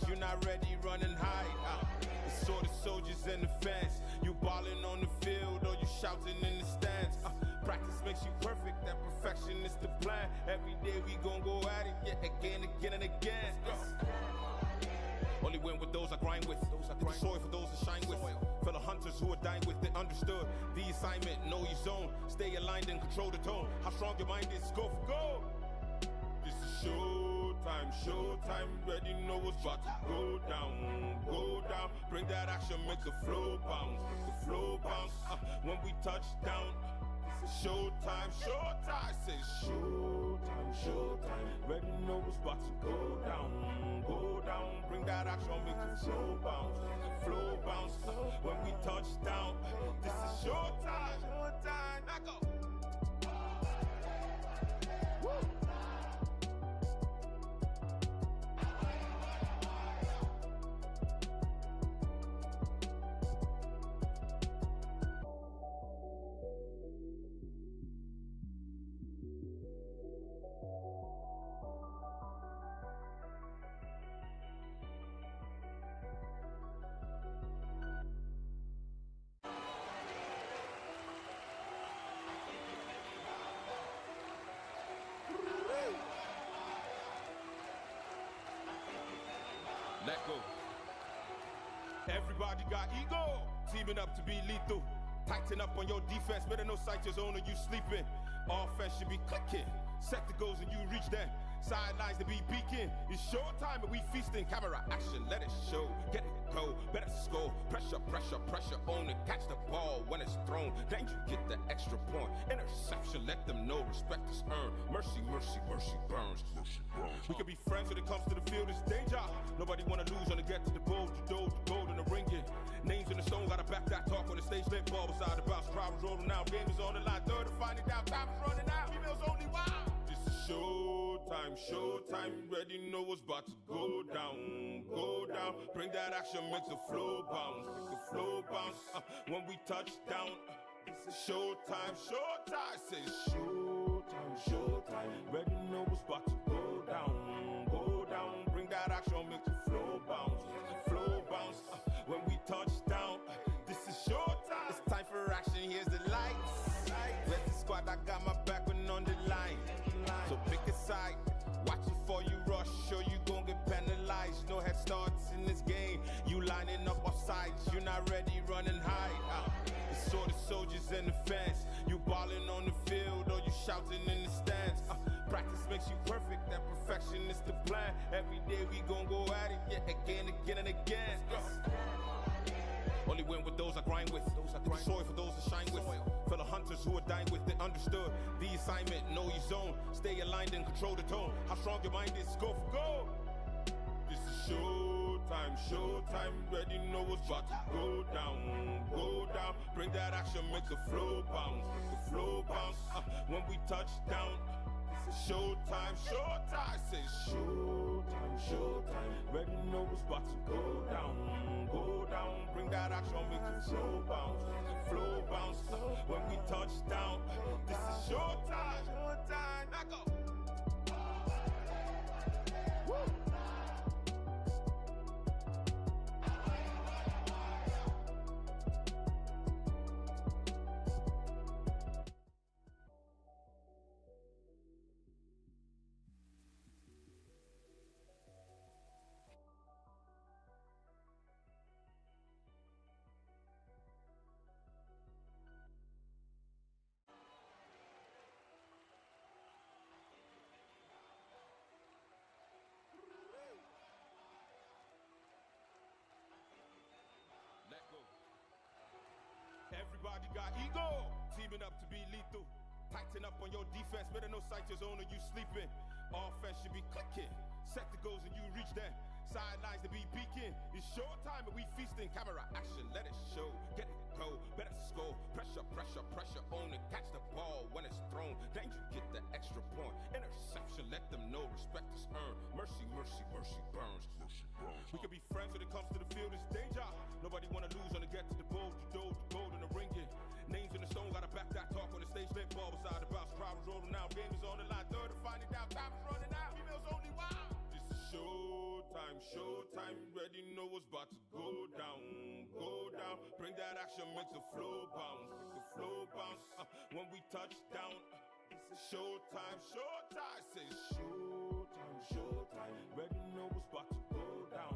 you're not ready, run and hide. It's all the soldiers and the fans. You ballin' on the field or you shouting in the stands. Practice makes you perfect, that perfection is the plan. Every day we gon' go at it, yeah, again and again. Only win with those I grind with. Hit the soil for those I shine with. Fellow hunters who are dying with, they understood the assignment. Know your zone, stay aligned and control the tone. How strong your mind is, go for gold. This is showtime, showtime. Ready, know what's about to go down, go down. Bring that action, make the flow bounce, make the flow bounce. When we touch down, this is showtime, showtime. I say showtime, showtime. Ready, know what's about to go down, go down. Bring that action, make the flow bounce, make the flow bounce. When we touch down, this is showtime, showtime. Now go. Let go. Everybody got ego, teaming up to be lethal. Tighten up on your defense, better no sight your zone or you sleeping. Offense should be clicking. Set the goals and you reach them. Sidelines to be peeking. It's showtime and we feasting. Camera action, let it show. Get it, go, better score. Pressure, pressure, pressure on it. Catch the ball when it's thrown. Then you get the extra point. Interception, let them know respect is earned. Mercy, mercy, mercy burns. Mercy burns. We can be friends when it comes to the field, it's danger. Nobody wanna lose when they get to the goal. The gold in the ringing. Names in the stone, gotta back that talk on the stage. Lit ball beside the bounce. Crowd was rolling out. Game is on the line. Third to find it out. Time is running out. Females only wild. Showtime, showtime, ready, know what's about to go down, go down. Bring that action, make the flow bounce, make the flow bounce. When we touch down, it's showtime, showtime. I say showtime, showtime, ready, know what's about to go down, go down. Bring that action, make the flow bounce, make the flow bounce. When we touch down, this is showtime. It's time for action, here's the lights. Let the squad, I got my back when on the line. So pick a side, watch it before you rush, or you gon' get penalized. No head starts in this game, you lining up off sides. You're not ready, run and hide. It's all the soldiers and the fans. You ballin' on the field or you shouting in the stands. Practice makes you perfect, that perfection is the plan. Every day we gon' go at it, yeah, again and again. Only win with those I grind with. Hit the soil for those I shine with. Fellow hunters who are dying with, they understood the assignment. Know your zone, stay aligned and control the tone. How strong your mind is, go for gold. This is showtime, showtime. Ready, know what's about to go down, go down. Bring that action, make the flow bounce, make the flow bounce. When we touch down, this is showtime, showtime. I say showtime, showtime. Ready, know what's about to go down, go down. Bring that action, make the flow bounce, make the flow bounce. When we touch down, this is showtime, showtime. Now go. Let go. Everybody got ego, teaming up to be lethal. Tighten up on your defense, better no sight your zone or you sleeping. Offense should be clicking. Set the goals and you reach them. Sidelines to be peeking. It's showtime and we feasting. Camera action, let it show. Get it, go, better score. Pressure, pressure, pressure on it. Catch the ball when it's thrown. Then you get the extra point. Interception, let them know respect is earned. Mercy, mercy, mercy burns. Mercy burns. We can be friends when it comes to the field, it's danger. Nobody wanna lose when they get to the goal. The gold in the ringing. Names in the stone, gotta back that talk on the stage. Lit ball beside the bounce. Crowd was rolling out. Game is on the line. Third to find it out. Time is running out. Females only wild. This is showtime, showtime. what's about to go down, go down. Bring that action, make the flow bounce, make the flow bounce. When we touch down, it's showtime, showtime. Say showtime, showtime. Ready know what's about to go down,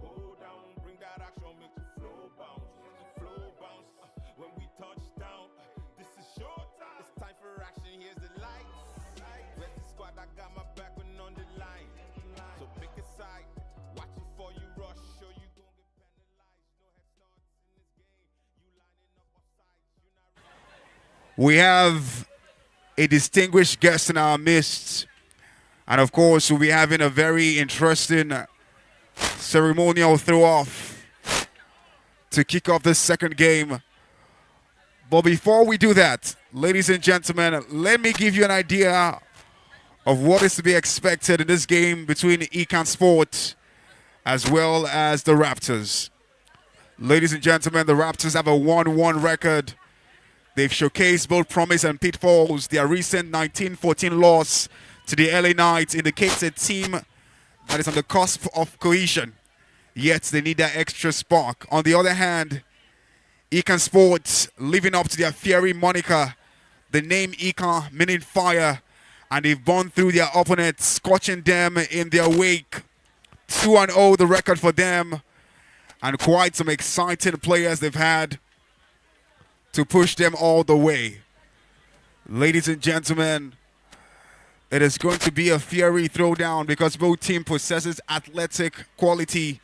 go down. Bring that action, make the flow bounce, make the flow bounce. When we touch down, this is showtime. It's time for action. Here's the lights. Where's the squad? I got my back when on the line. So pick a side. Watch it before you rush. Sure you gon' get penalized. No head starts in this game. You lining up off sides. You're not. We have a distinguished guest in our midst. And of course, we'll be having a very interesting ceremonial throw-off to kick off this second game. But before we do that, ladies and gentlemen, let me give you an idea of what is to be expected in this game between IKAN Sport as well as the Raptors. Ladies and gentlemen, the Raptors have a 1-1 record. They've showcased both promise and pitfalls. Their recent 19-14 loss to the LA Knights indicates a team that is on the cusp of cohesion, yet they need that extra spark. On the other hand, IKAN Sports living up to their fiery moniker, the name IKAN meaning fire, and they've gone through their opponents, scorching them in their wake. 2-0 the record for them, and quite some exciting players they've had to push them all the way. Ladies and gentlemen, it is going to be a fiery throwdown because both team possesses athletic quality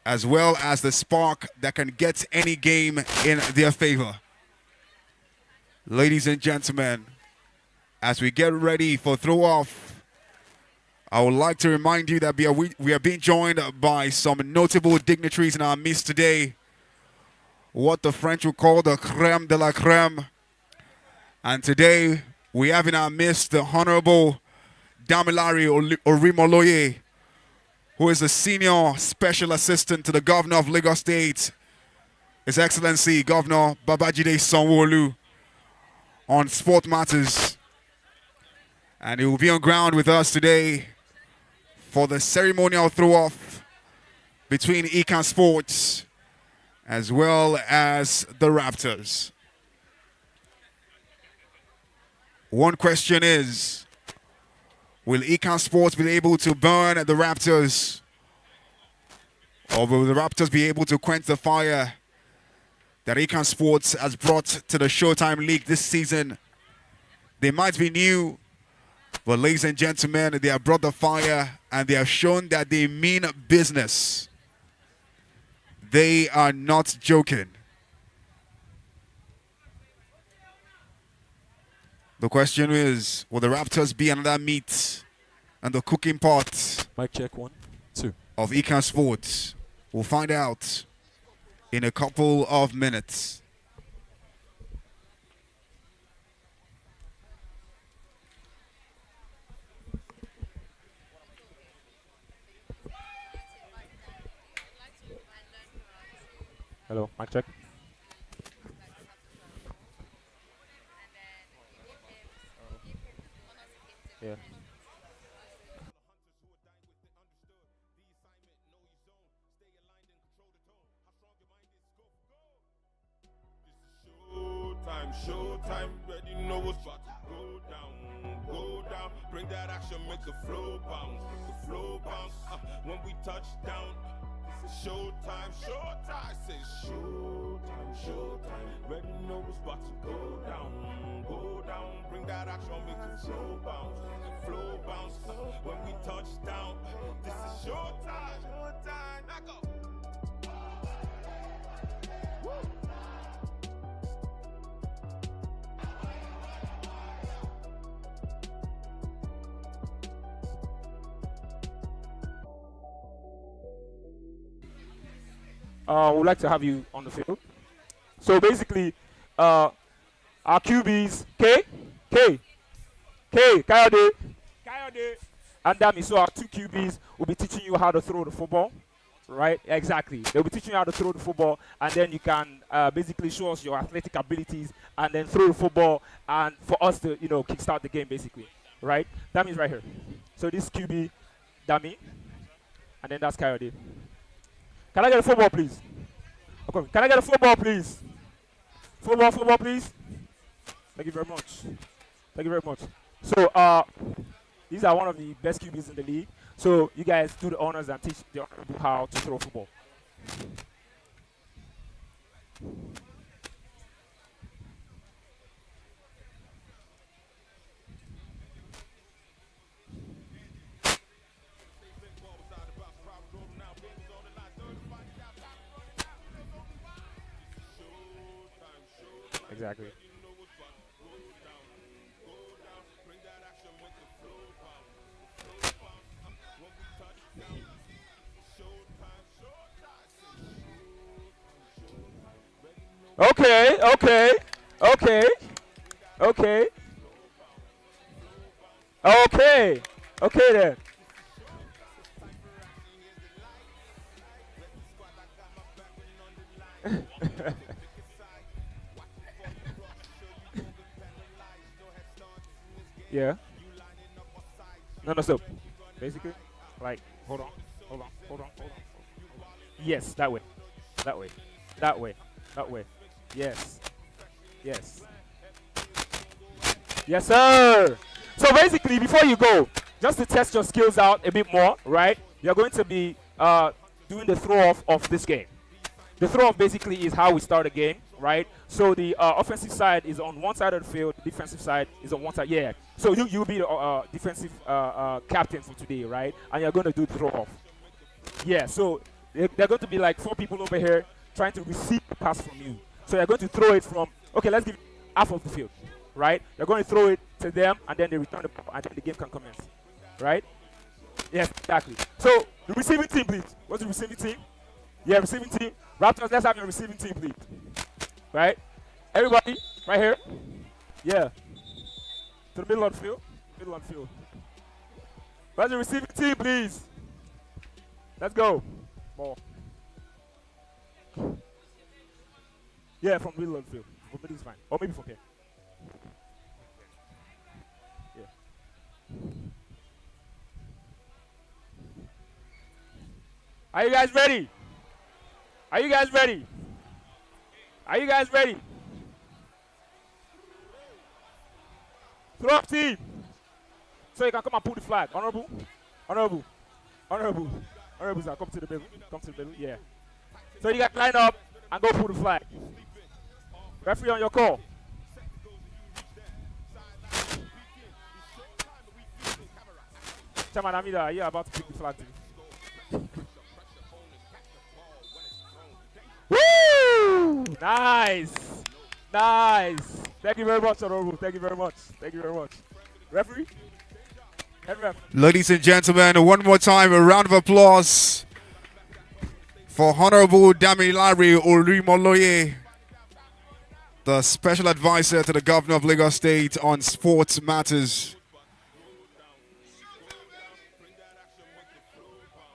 as well as the spark that can get any game in their favor. Ladies and gentlemen, as we get ready for throw-off, I would like to remind you that we are being joined by some notable dignitaries in our midst today. What the French would call the crème de la crème. And today, we have in our midst the Honorable Damilare Orimoloye, who is the Senior Special Assistant to the Governor of Lagos State, His Excellency Governor Babajide Sanwo-Olu, on sport matters. And he will be on ground with us today for the ceremonial throw-off between IKAN Sports as well as the Raptors. One question is, will IKAN Sports be able to burn the Raptors? Or will the Raptors be able to quench the fire that IKAN Sports has brought to the Showtime League this season? They might be new, but ladies and gentlemen, they have brought the fire and they have shown that they mean business. They are not joking. The question is, will the Raptors be another meat and the cooking pot? Mic check, 1, 2. Of IKAN Sports? We'll find out in a couple of minutes. Hello, mic check. Yeah. Showtime, ready know what's about to go down, go down. Bring that action, make the flow bounce, make the flow bounce. When we touch down, it's showtime, showtime. Say showtime, showtime. Ready know what's about to go down, go down. Bring that action, make the flow bounce, make the flow bounce. When we touch down, this is showtime, showtime. Now go. Woo. We'd like to have you on the field. So basically, our QBs, Coed, and Dami. So our two QBs will be teaching you how to throw the football, right? Exactly. They'll be teaching you how to throw the football, and then you can basically show us your athletic abilities, and then throw the football, and for us to, kickstart the game, basically, right? Dami's right here. So this QB, Dami, and then that's Coed. Can I get a football, please? Okay. Can I get a football, please? Football, please. Thank you very much. Thank you very much. So, these are one of the best QBs in the league. So, you guys do the honors and teach the honorable how to throw football. Exactly. Okay, okay, okay, okay, okay, okay then. Yeah. No, no, so basically, like, hold on, hold on, hold on, hold on. Yes, that way, that way, that way, that way. Yes, yes, yes, sir. So basically, before you go, just to test your skills out a bit more, right? You're going to be doing the throw off of this game. The throw off basically is how we start a game, right? So the offensive side is on one side of the field, the defensive side is on one side. Yeah. So you'll be the defensive captain for today, right? And you're going to do the throw off. Yeah. So there are going to be like 4 people over here trying to receive the pass from you. So you're going to throw it from, okay, let's give half of the field, right? You're going to throw it to them, and then they return the ball, and then the game can commence, right? Yes, exactly. So the receiving team, please. What's the receiving team? Yeah, receiving team. Raptors, let's have your receiving team, please. Right? Everybody, right here. Yeah. To the middle of the field. Middle of the field. Where's the receiving team, please? Let's go. Ball. Yeah, from the middle of the field. From the middle is fine. Or maybe from here. Yeah. Are you guys ready? Are you guys ready? Are you guys ready? Throw up team. So you can come and pull the flag. Honorable. Honorable. Honorable. Honorable, sir. Come to the middle. Come to the middle. Yeah. So you guys line up and go pull the flag. Referee on your call. Chairman Amida, you're about to pick the flag. Woo! Nice. Nice. Thank you very much, Honorable. Thank you very much. Thank you very much. Referee? Head ref. Ladies and gentlemen, one more time, a round of applause for Honorable Damilare Orimoloye, the Special Advisor to the Governor of Lagos State on sports matters.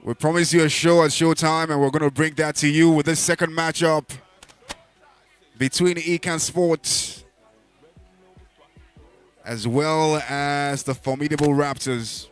We promised you a show at Showtime, and we're going to bring that to you with this second matchup between IKAN Sports as well as the formidable Raptors.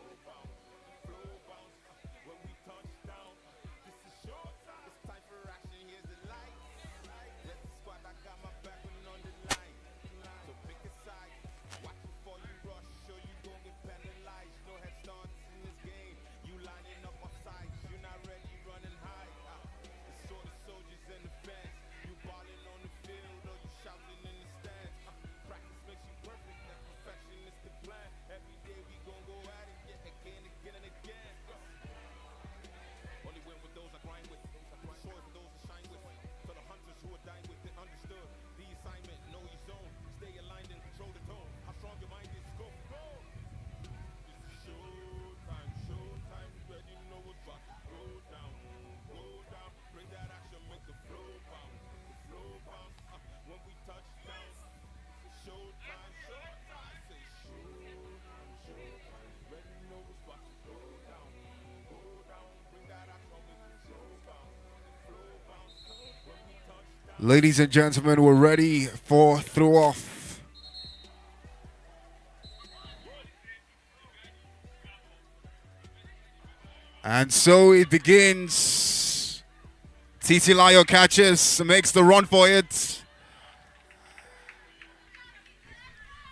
Ladies and gentlemen, we're ready for throw-off. And so it begins Titilayo catches, makes the run for it.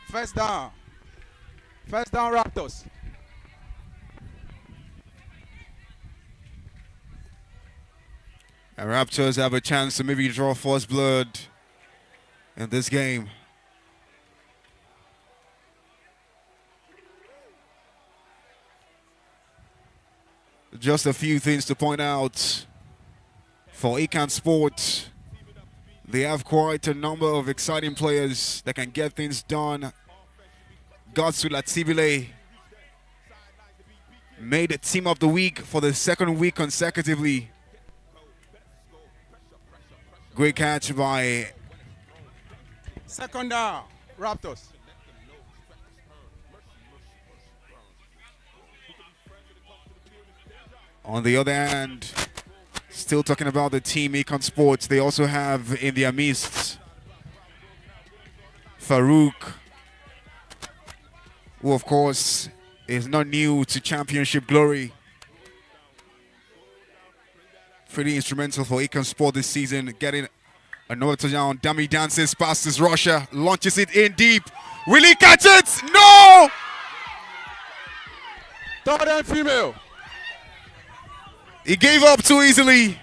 First down. First down, Raptors. And Raptors have a chance to maybe draw first blood in this game. Just a few things to point out for IKAN Sports. They have quite a number of exciting players that can get things done. Gatsu Latibile made it Team of the Week for the second week consecutively. Great catch by... Second down, Raptors. On the other hand, still talking about the team IKAN Sports, they also have in their midst Farouk, who of course is not new to championship glory. Pretty instrumental for IKAN Sport this season, getting another touchdown. Dummy dances past his rusher, launches it in deep. Will he catch it? No! Third and female. He gave up too easily.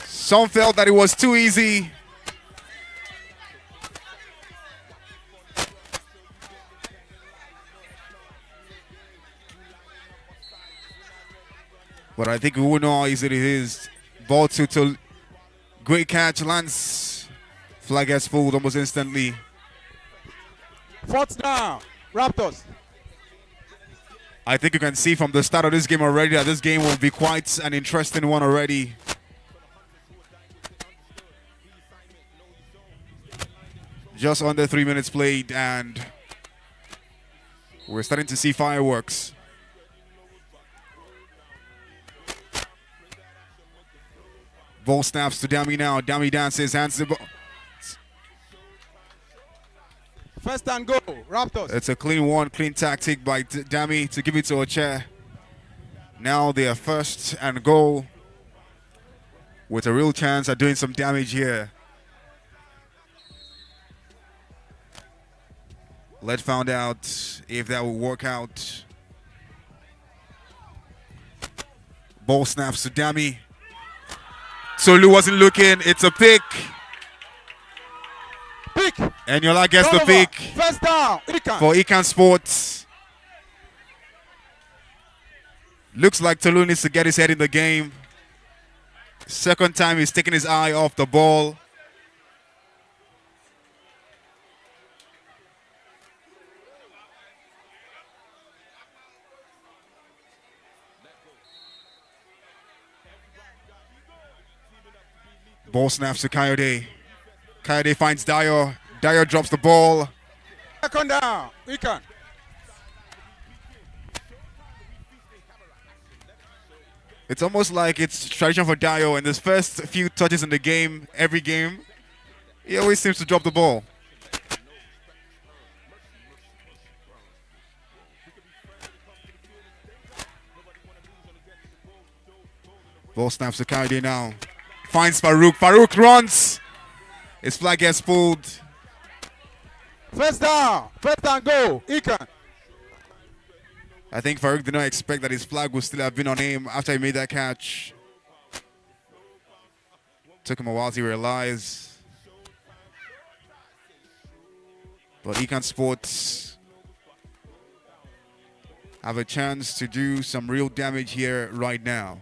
Some felt that it was too easy. But I think we will know how easy it is. Ball to great catch, lands. Flag gets pulled almost instantly. Fourth down, Raptors. I think you can see from the start of this game already that this game will be quite an interesting one already. Just under 3 minutes played and we're starting to see fireworks. Ball snaps to Dami now. Dami dances, hands the ball. First and go, Raptors. It's a clean one, clean tactic by Dami to give it to Oche. Now they are first and goal with a real chance at doing some damage here. Let's find out if that will work out. Ball snaps to Dami. Tolu wasn't looking. It's a pick. Pick. And Yola gets the pick First down, IKAN. for IKAN Sports. Looks like Tolu needs to get his head in the game. Second time he's taking his eye off the ball. Ball snaps to Coed. Coed finds Dyer. Dyer drops the ball. Second down, IKAN. It's almost like it's tradition for Dyer in his first few touches in the game, every game, he always seems to drop the ball. Ball snaps to Coed now. Finds Farouk. Farouk runs. His flag gets pulled. First down go, IKAN. I think Farouk did not expect that his flag would still have been on him after he made that catch. Took him a while to realize. But IKAN Sports have a chance to do some real damage here right now.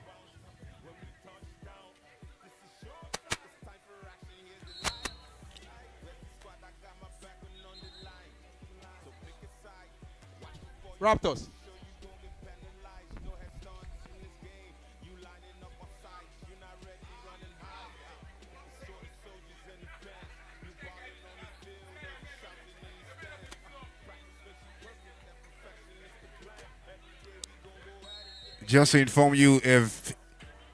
Raptors. Just to inform you, if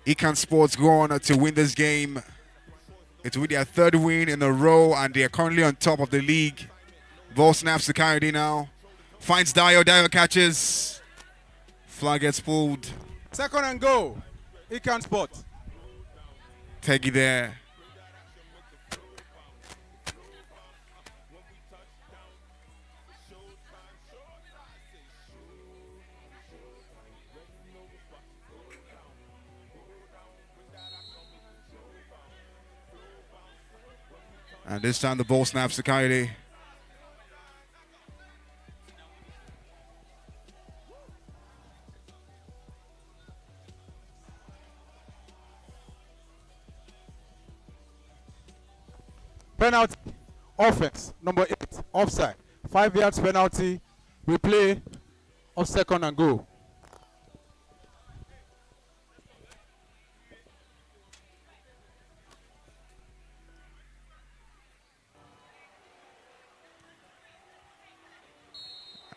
IKAN Sports go on to win this game, it will be their third win in a row, and they are currently on top of the league. Ball snaps to Coed now. Finds Dyer. Dyer catches. Flag gets pulled. Second and go. IKAN spot. Peggy there. And this time the ball snaps to Coed. Penalty. Offense. Number 8. Offside. 5 yards penalty. Replay of second and go.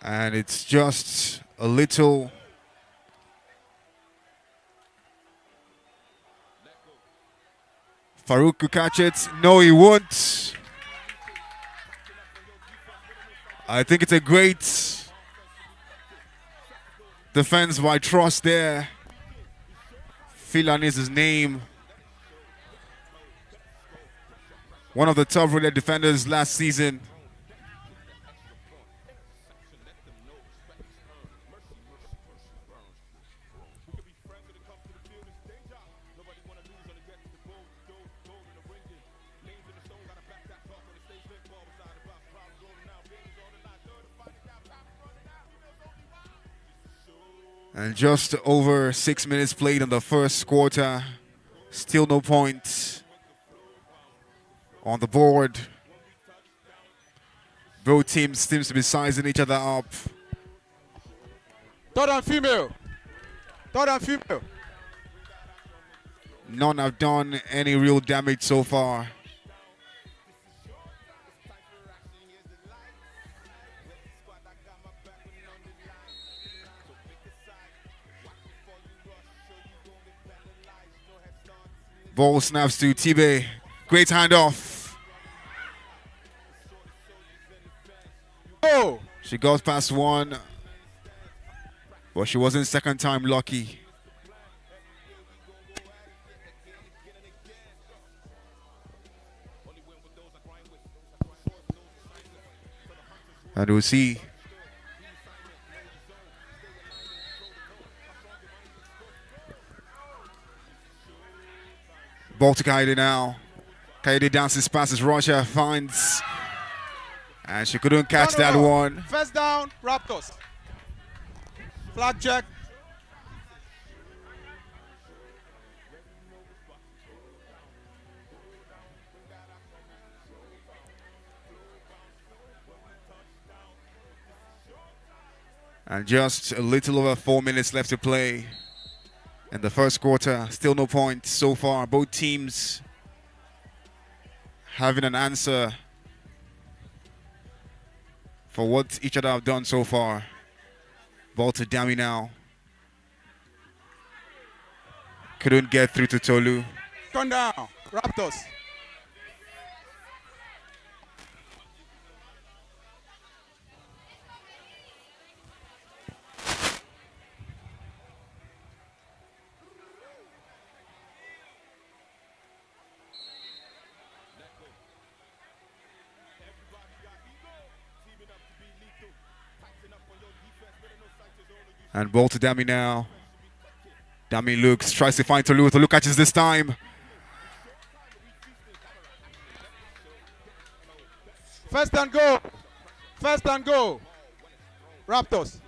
And it's just a little. Farouk could catch it. No, he won't. I think it's a great defense by Trust there. Filan is his name. One of the top-rated defenders last season. And just over 6 minutes played in the first quarter. Still no points on the board. Both teams seems to be sizing each other up. Third and female. Third and female. None have done any real damage so far. Ball snaps to Tibe. Great handoff. Oh! She goes past one, but she wasn't second time lucky. And we'll see. Ball to Coed now. Coed dances past as Russia finds. And she couldn't catch that one. First down, Raptors. Flag check. And just a little over 4 minutes left to play in the first quarter. Still no points so far. Both teams having an answer for what each other have done so far. Ball to Dami now. Couldn't get through to Tolu. Turn down, Raptors. And ball to Dami now. Dami looks, tries to find Tolu. Tolu catches this time. First and go. First and go. Raptors.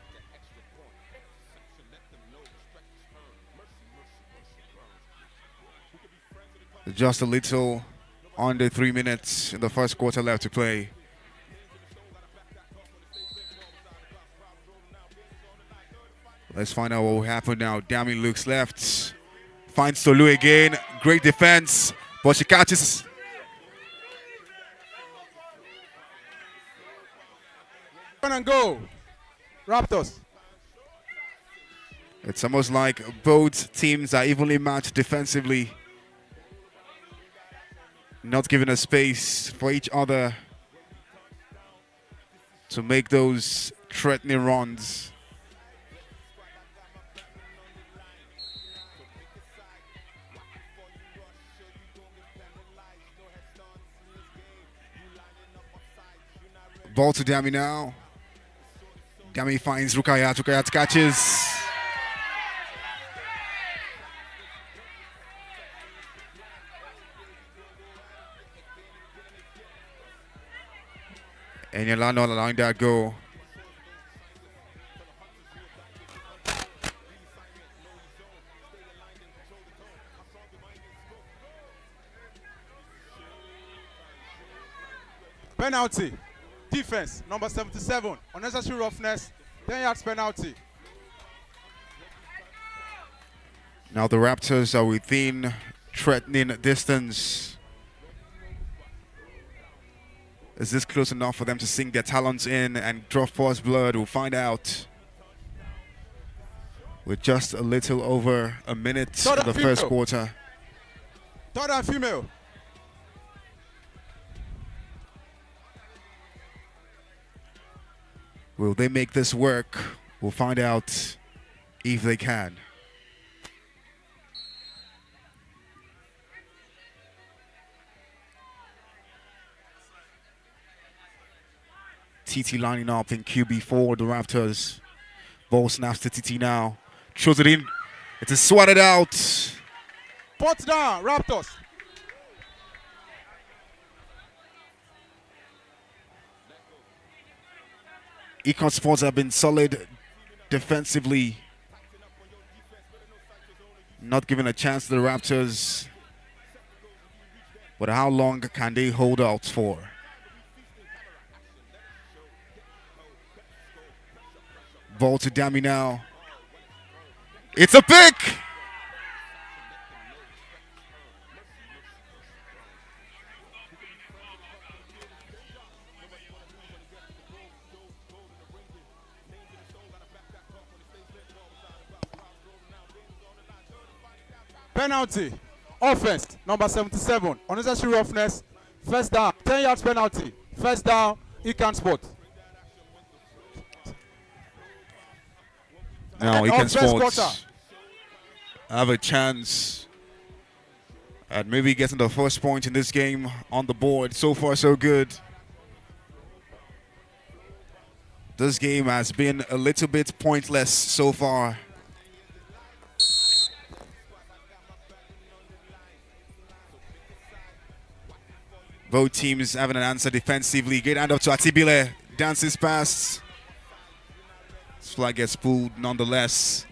Just a little under 3 minutes in the first quarter left to play. Let's find out what will happen now. Dami looks left. Finds Tolu again. Great defense. But she catches. Turn and go. Raptors. It's almost like both teams are evenly matched defensively. Not giving a space for each other to make those threatening runs. Ball to Dami now. Dami finds Rukayat. Rukayat catches. And Yolanda allowing that go. Penalty. Defense, number 77. Unnecessary roughness. 10 yards penalty. Now the Raptors are within threatening distance. Is this close enough for them to sink their talents in and draw first blood? We'll find out. With just a little over a minute in the first quarter. Third and female. Will they make this work? We'll find out if they can. TT lining up in QB4, the Raptors. Ball snaps to TT now. Throws it in. It is swatted out. Fourth down, Raptors. IKAN Sports have been solid defensively. Not giving a chance to the Raptors. But how long can they hold out for? Ball to Dami now. It's a pick! Penalty. Offense, number 77. Unnecessary roughness. First down. 10 yards penalty. First down, IKAN Sport. Now And IKAN first quarter. Sports have a chance at maybe getting the first point in this game on the board. So far, so good. This game has been a little bit pointless so far. Both teams having an answer defensively. Great hand up to Atibile. Dances past. This flag gets pulled nonetheless.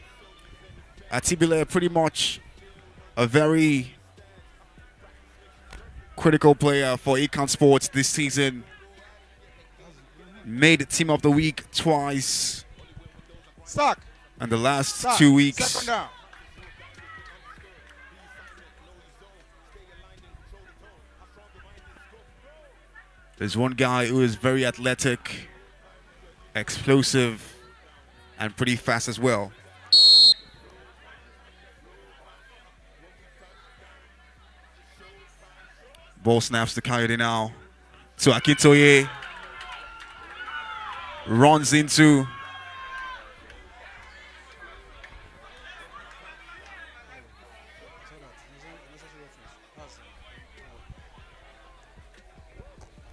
Atibile pretty much a very critical player for IKAN Sports this season. Made Team of the Week twice. Sack. And the last Sack. 2 weeks. Second down. There's one guy who is very athletic, explosive, and pretty fast as well. Ball snaps to Coed now. To Akintoye. Runs into.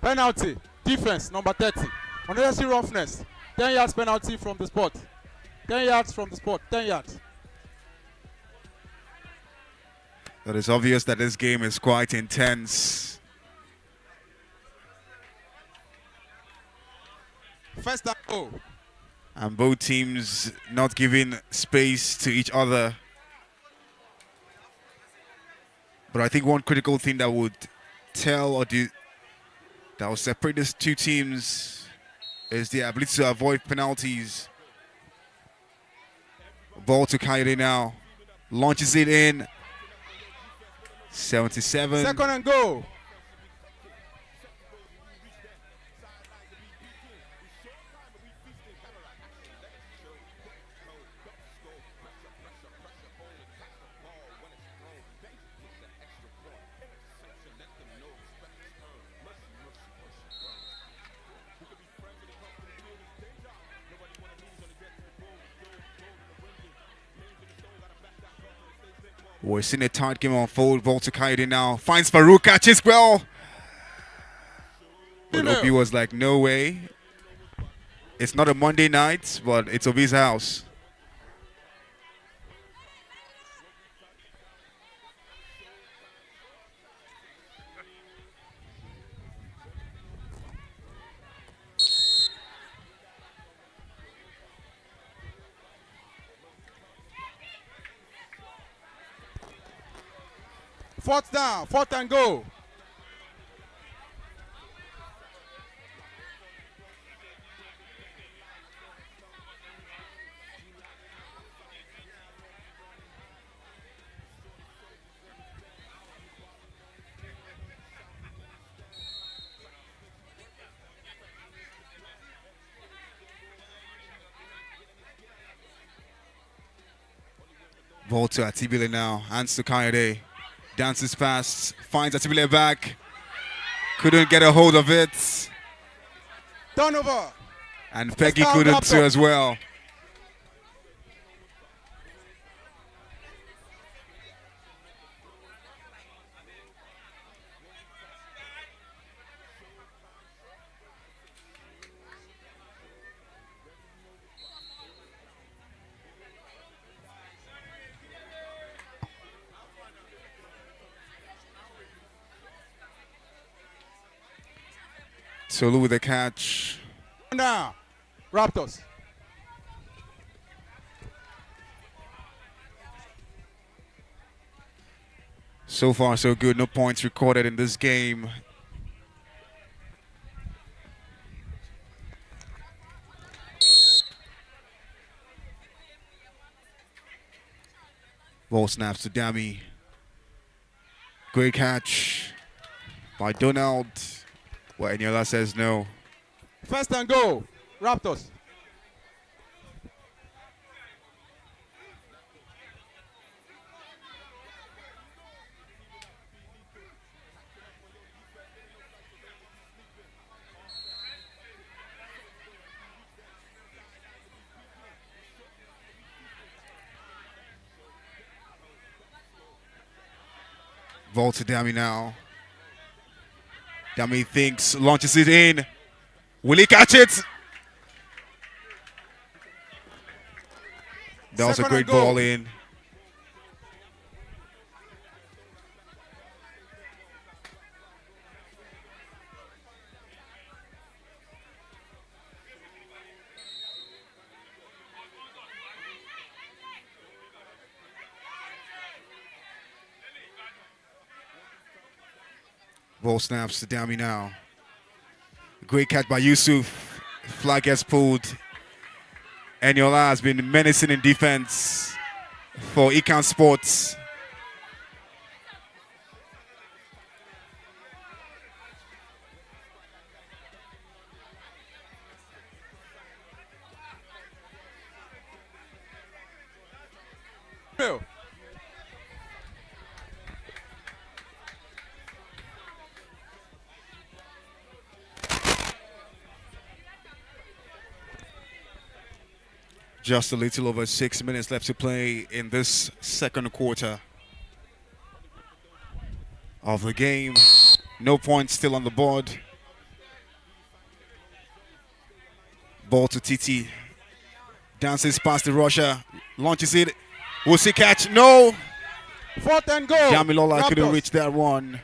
Penalty. Defense, number 30. Unnecessary roughness. 10 yards penalty from the spot. 10 yards from the spot. 10 yards. It is obvious that this game is quite intense. First down. Oh. And both teams not giving space to each other. But I think one critical thing that would tell or do that will separate these two teams is the ability to avoid penalties. Ball to Coed now. Launches it in. 77. Second and go. We're seeing a tight game unfold. Ball to Coed now. Finds Farouk, catches well. But Obi was like, no way. It's not a Monday night, but it's Obi's house. Fourth down, fourth and go. Ball to Atibile now. Hands to Coed. Dances past. Finds Atibile back. Couldn't get a hold of it. Turnover. And Peggy down, couldn't Raptors. too as well. Tolu with the catch. Now, Raptors. So far, so good. No points recorded in this game. Ball snaps to Dami. Great catch by Donald. Well, Eniola says no. First and go, Raptors. Ball to Dami now. Dami thinks, launches it in. Will he catch it? That was a Second great and go. ball in. Ball snaps to Dami now. Great catch by Yusuf. Flag gets pulled. Eniola has been menacing in defense for IKAN Sports. Bill. Just a little over 6 minutes left to play in this second quarter of the game. No points still on the board. Ball to Titi. Dances past the rusher. Launches it. Will she catch? No. Fourth and go. Damilola couldn't Raptors. reach that one.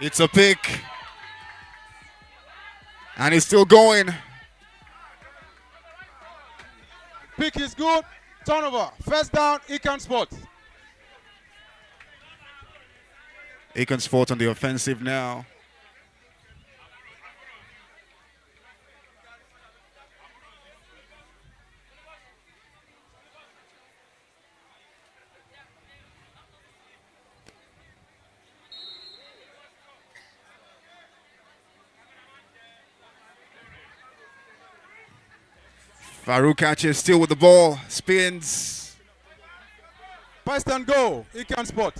It's a pick. And it's still going. Pick is good. Turnover. First down, IKAN Sports. IKAN Sports on the offensive now. Farouk catches still with the ball. Spins. First and goal, IKAN Sport.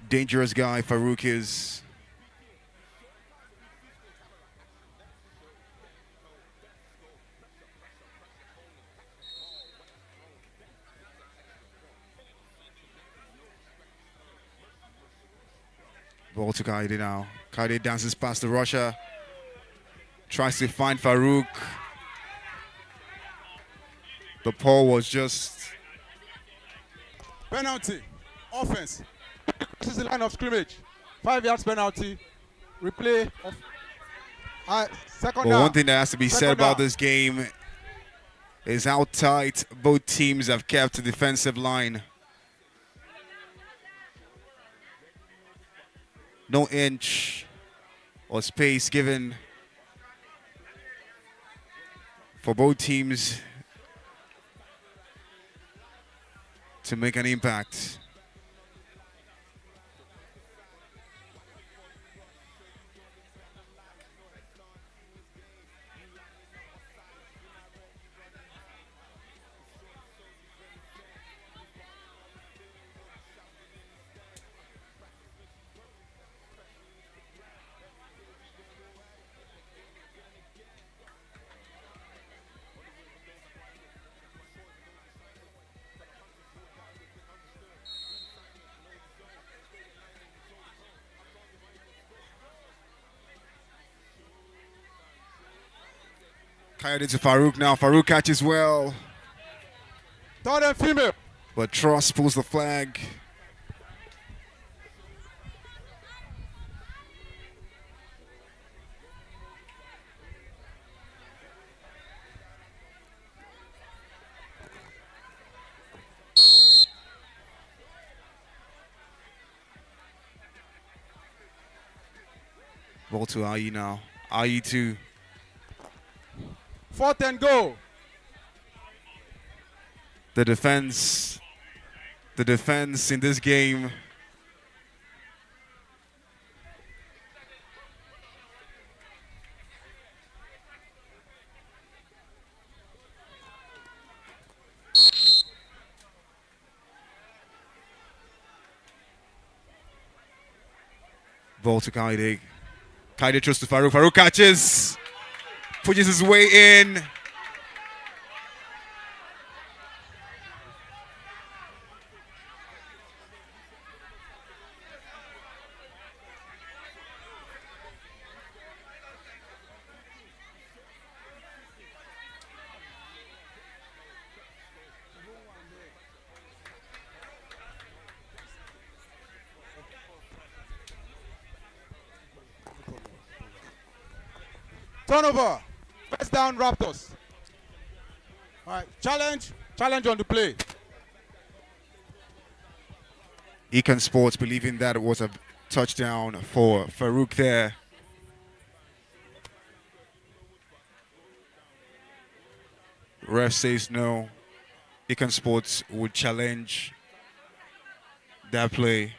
Dangerous guy, Farouk is. Ball to Coed now. Coed dances past the rusher. Tries to find Farouk. The ball was just... Penalty. Offense. This is the line of scrimmage. 5 yards penalty. Replay of second But down. one thing that has to be said Second about down. this game is how tight both teams have kept the defensive line. No inch or space given for both teams to make an impact. Coed to Farouk now. Farouk catches well, Third and female. but Truss pulls the flag. Ball to IE now. IE to Fourth and goal. the defense. The defense in this game. Ball to Coed. Coed throws to Farouk. Farouk catches. Pushes his way in. Turnover. First down, Raptors. All right, challenge. Challenge on the play. IKAN Sports believing that it was a touchdown for Farouk there. Ref says no. IKAN Sports would challenge that play.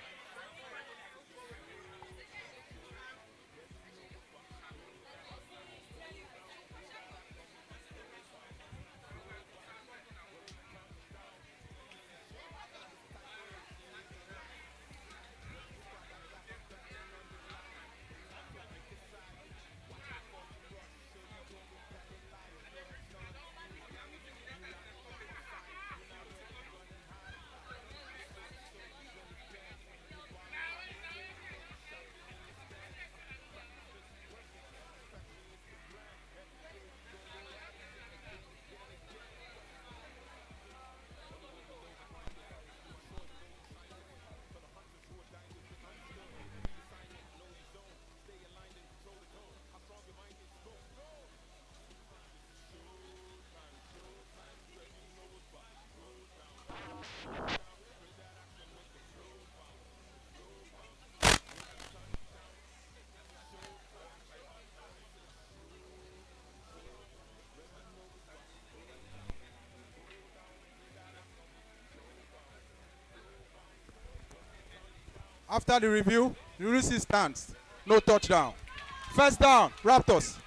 After the review, the receiver stands. No touchdown. First down, Raptors.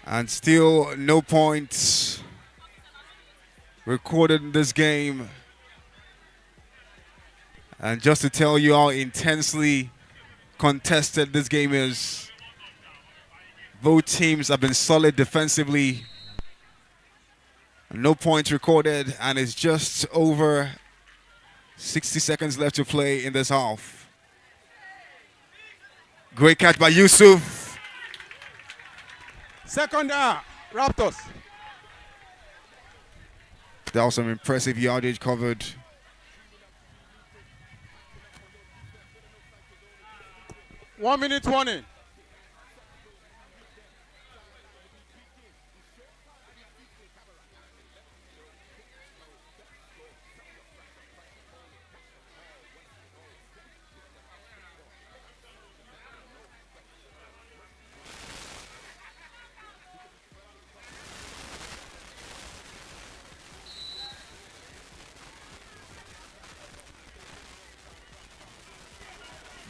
And still no points recorded in this game. And just to tell you how intensely contested this game is, both teams have been solid defensively. No points recorded, and it's just over 60 seconds left to play in this half. Great catch by Yusuf. Second Raptors. That was some impressive yardage covered. 1 minute warning.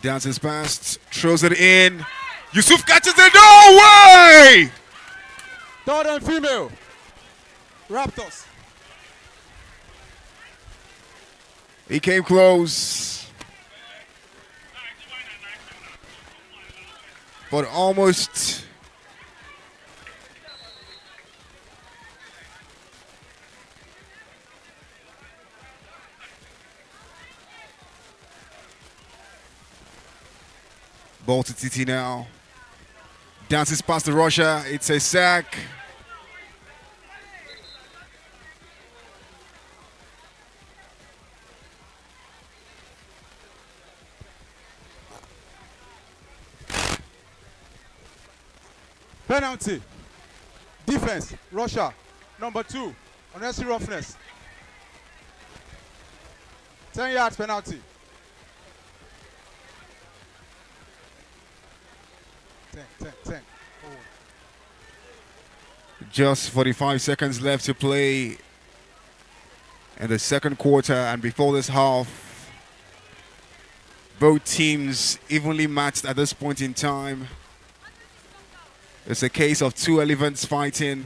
Dances past, throws it in. Yusuf catches it. No way! Third and female. Raptors. He came close, but almost. Ball to TT now. Dances past the rusher. It's a sack. Penalty. Defense. Russia. Number 2. Unnecessary roughness. 10 yards penalty. 10. Oh. Just 45 seconds left to play in the second quarter, and before this half, both teams evenly matched at this point in time. It's a case of two elephants fighting.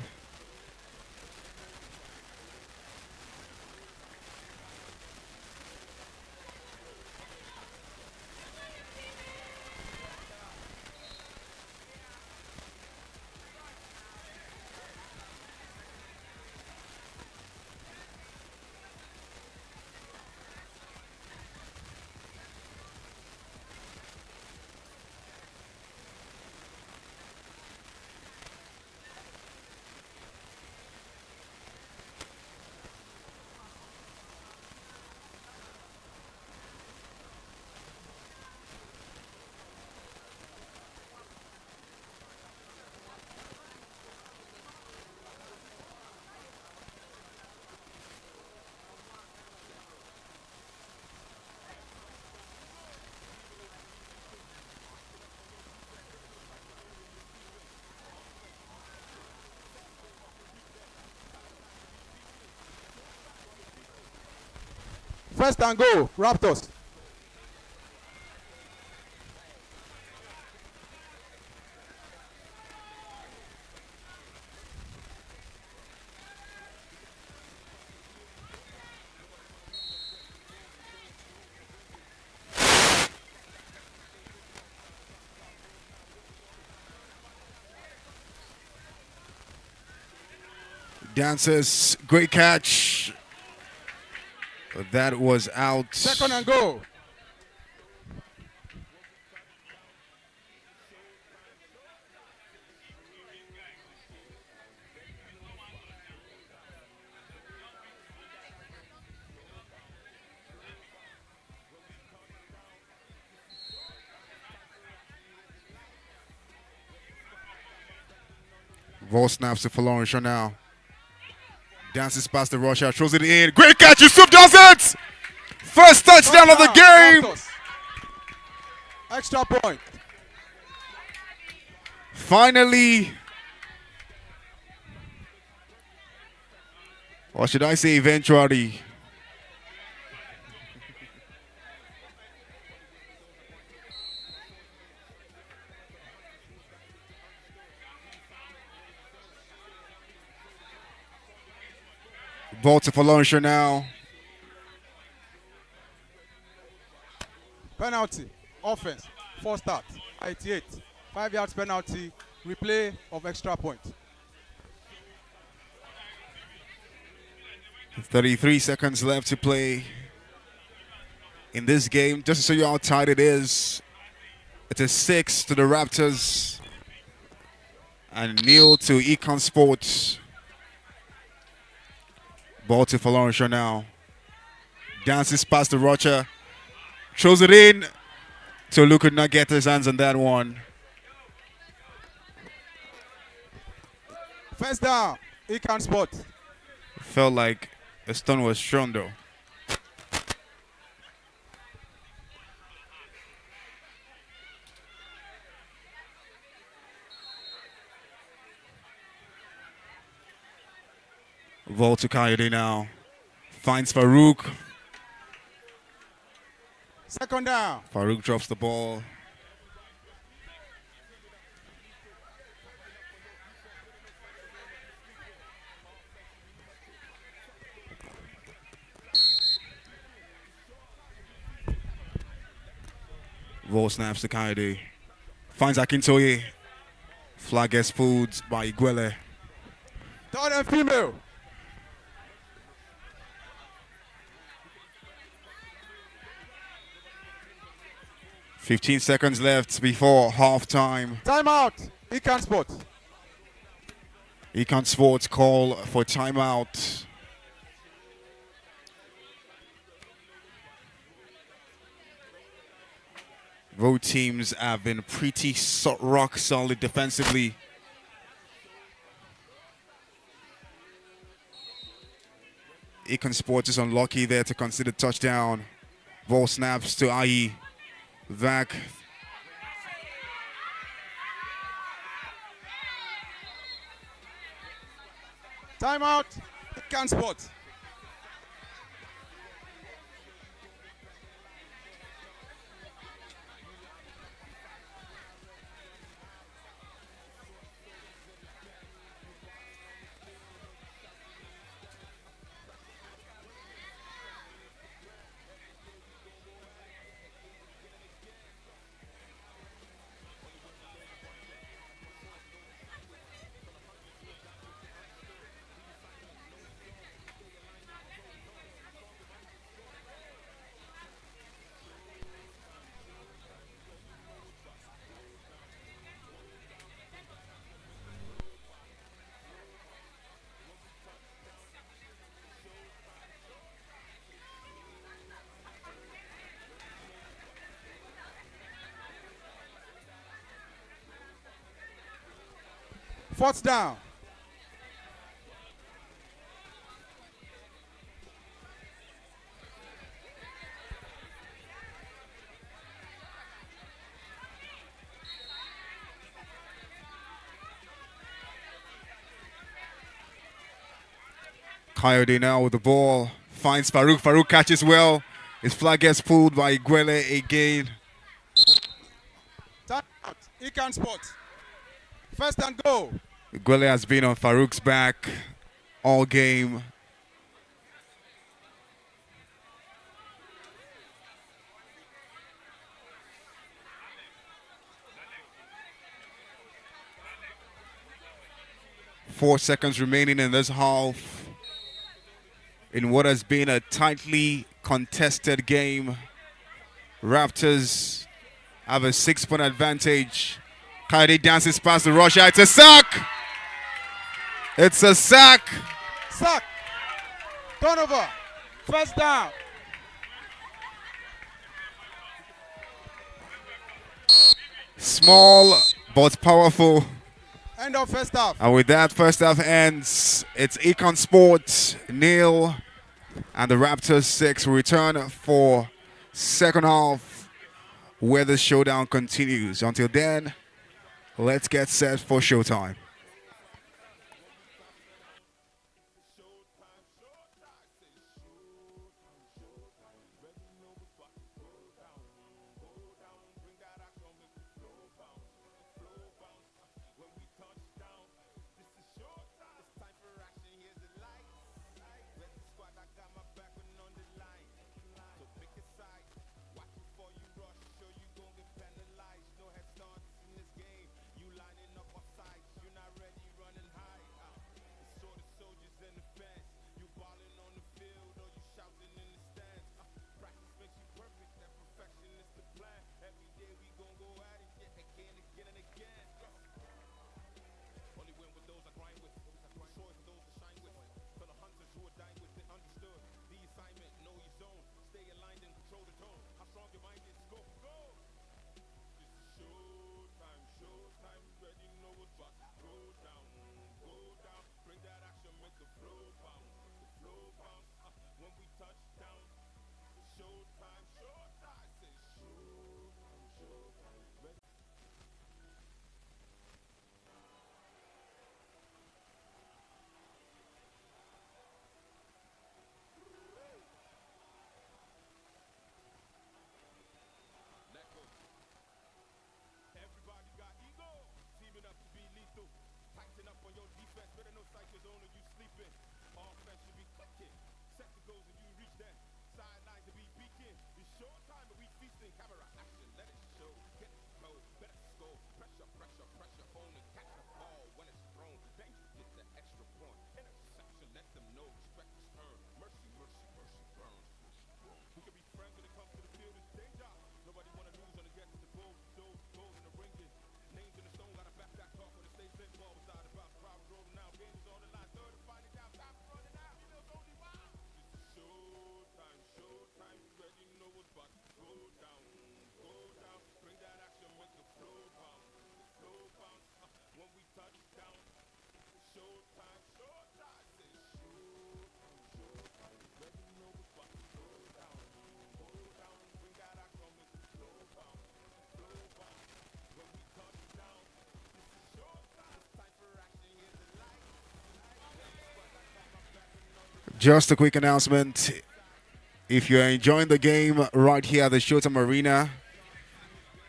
First and go, Raptors. Dancers, great catch. But that was out. Second and go. Ball snaps to Flourish now. Dances past the rusher, throws it in. Great catch, Yusuf does it! First touchdown of the game! Raptors. Extra point. Finally, or should I say eventually, Ball to Falonsha now. Penalty. Offense. 4 start. 88. 5 yards penalty. Replay of extra point. 33 seconds left to play in this game. Just to show you how tight it is. It's a 6 to the Raptors. And nil to IKAN Sports. Ball to Falonsha now. Dances past the Rocha. Throws it in. Tolu could not get his hands on that one. First down. IKAN Sport. Felt like a stone was thrown though. Ball to Coed now. Finds Farouk. Second down. Farouk drops the ball. Ball snaps to Coed. Finds Akintoye. Flag gets pulled by Iguele. Third and female. .15 seconds left before halftime. Timeout. IKAN Sport. IKAN Sports call for timeout. Both teams have been pretty rock solid defensively. IKAN Sports is unlucky there to consider touchdown. Ball snaps to IE. Back. Timeout. IKAN Sport. Fourth down. Coyote now with the ball. Finds Farouk. Farouk catches well. His flag gets pulled by Iguele again. Timeout. IKAN Sport. First and goal. Iguele has been on Farouk's back all game. Four seconds remaining in this half. In what has been a tightly contested game. Raptors have a 6-point advantage. Coyote dances past the Russia. It's a sack! It's a sack! Sack. Turnover. First down. Small but powerful. End of first half. And with that, first half ends. It's IKAN Sports nil and the Raptors 6 will return for second half where the showdown continues. Until then, let's get set for Showtime. know your zone. Stay aligned and control the tone. How strong your mind is, go for gold. This is showtime, showtime. You already know what's about to go down, go down. Bring that action, make the flow bounce, the flow bounce. When we touch down, it's showtime, showtime. Say showtime, showtime. Ready? Let go. Everybody got ego, teaming up to be lethal. Tighten up on your defense, better know sight your zone or you sleeping. Offense should be clicking. Set the goals and you reach them. Sidelines to be beaking. It's showtime and we feasting. Camera action, let it show. Get it flow, better score. Pressure, pressure, pressure. Only catch the ball when it's thrown. Then you get the extra point. Interception, let them know. Respect is earned. Mercy, mercy, mercy burns. We can be friends when it comes to the field. It's danger. Nobody wanna lose when it gets to the goal. Gold in the ring. Names in the stone. Gotta back that talk when it stays lit. Ball was out about. Crowd rolling out. Game is on the line. Third and finally down. Time for running out. Feels only wild. This is showtime. Showtime. You already know what's about to go down. Go down. Bring that action. Make the flow bounce. The flow bounce. When we touch down. Showtime. Showtime. Say showtime. Showtime. You already know what's about to go down. Go down. Bring that action. Make the flow bounce. Flow bounce. When we touch down. This is showtime. It's time for action. Here's the light. Just a quick announcement. If you're enjoying the game right here at the Showtime Arena,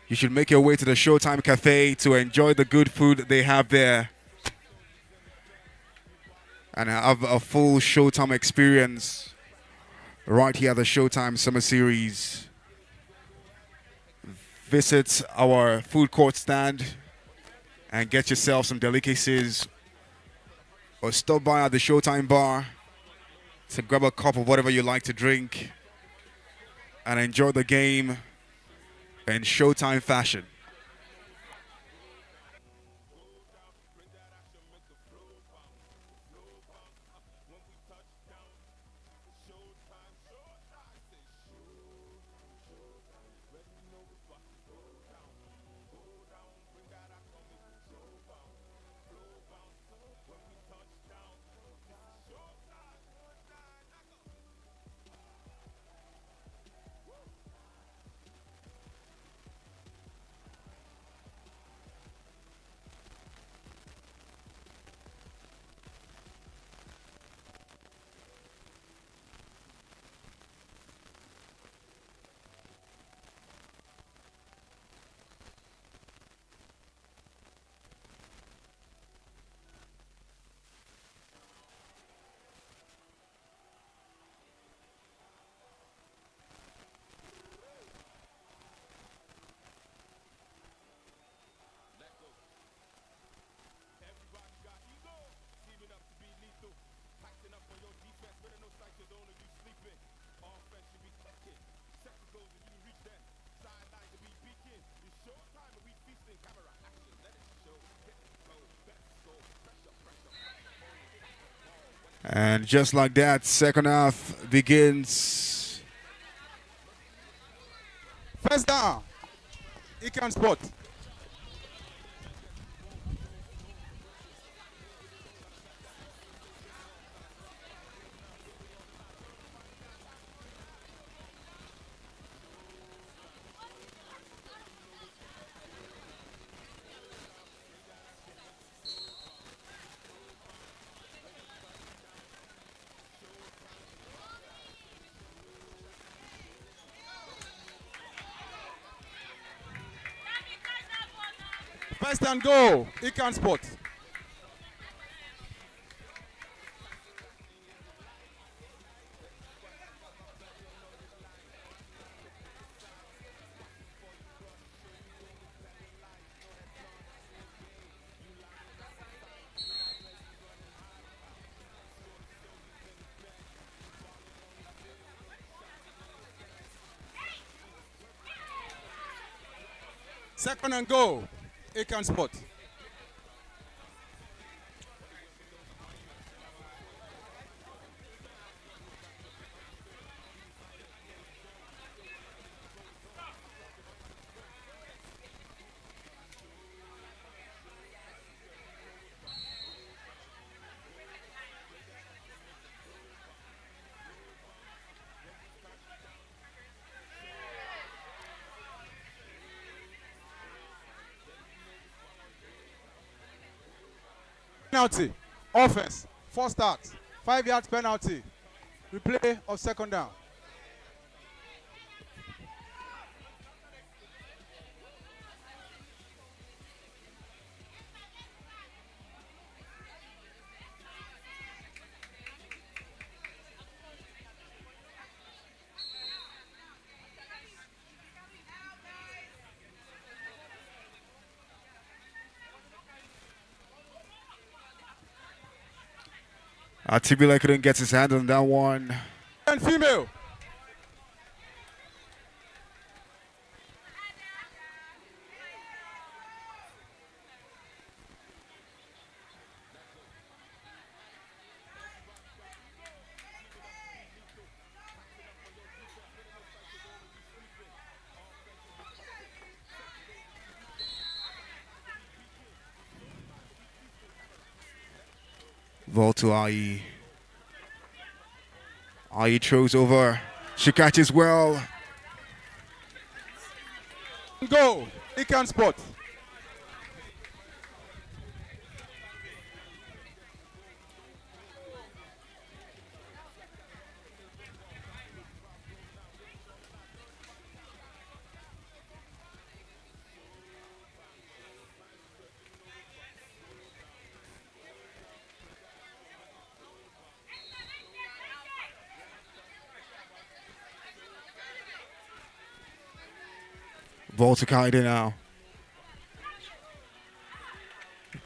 you should make your way to the Showtime Cafe to enjoy the good food they have there and have a full Showtime experience right here at the Showtime Summer Series. Visit our food court stand and get yourself some delicacies, or stop by at the Showtime bar to grab a cup of whatever you like to drink and enjoy the game in Showtime fashion. And just like that, second half begins. First down. IKAN spot. First and go. IKAN spot. Second and go. IKAN spot. Penalty. Offense. First start. 5 yards penalty. Replay of second down. Tibula couldn't get his hand on that one. And female. Ball to IE. IE throws over. She catches well. Go. IKAN spot. Ball to Coed now.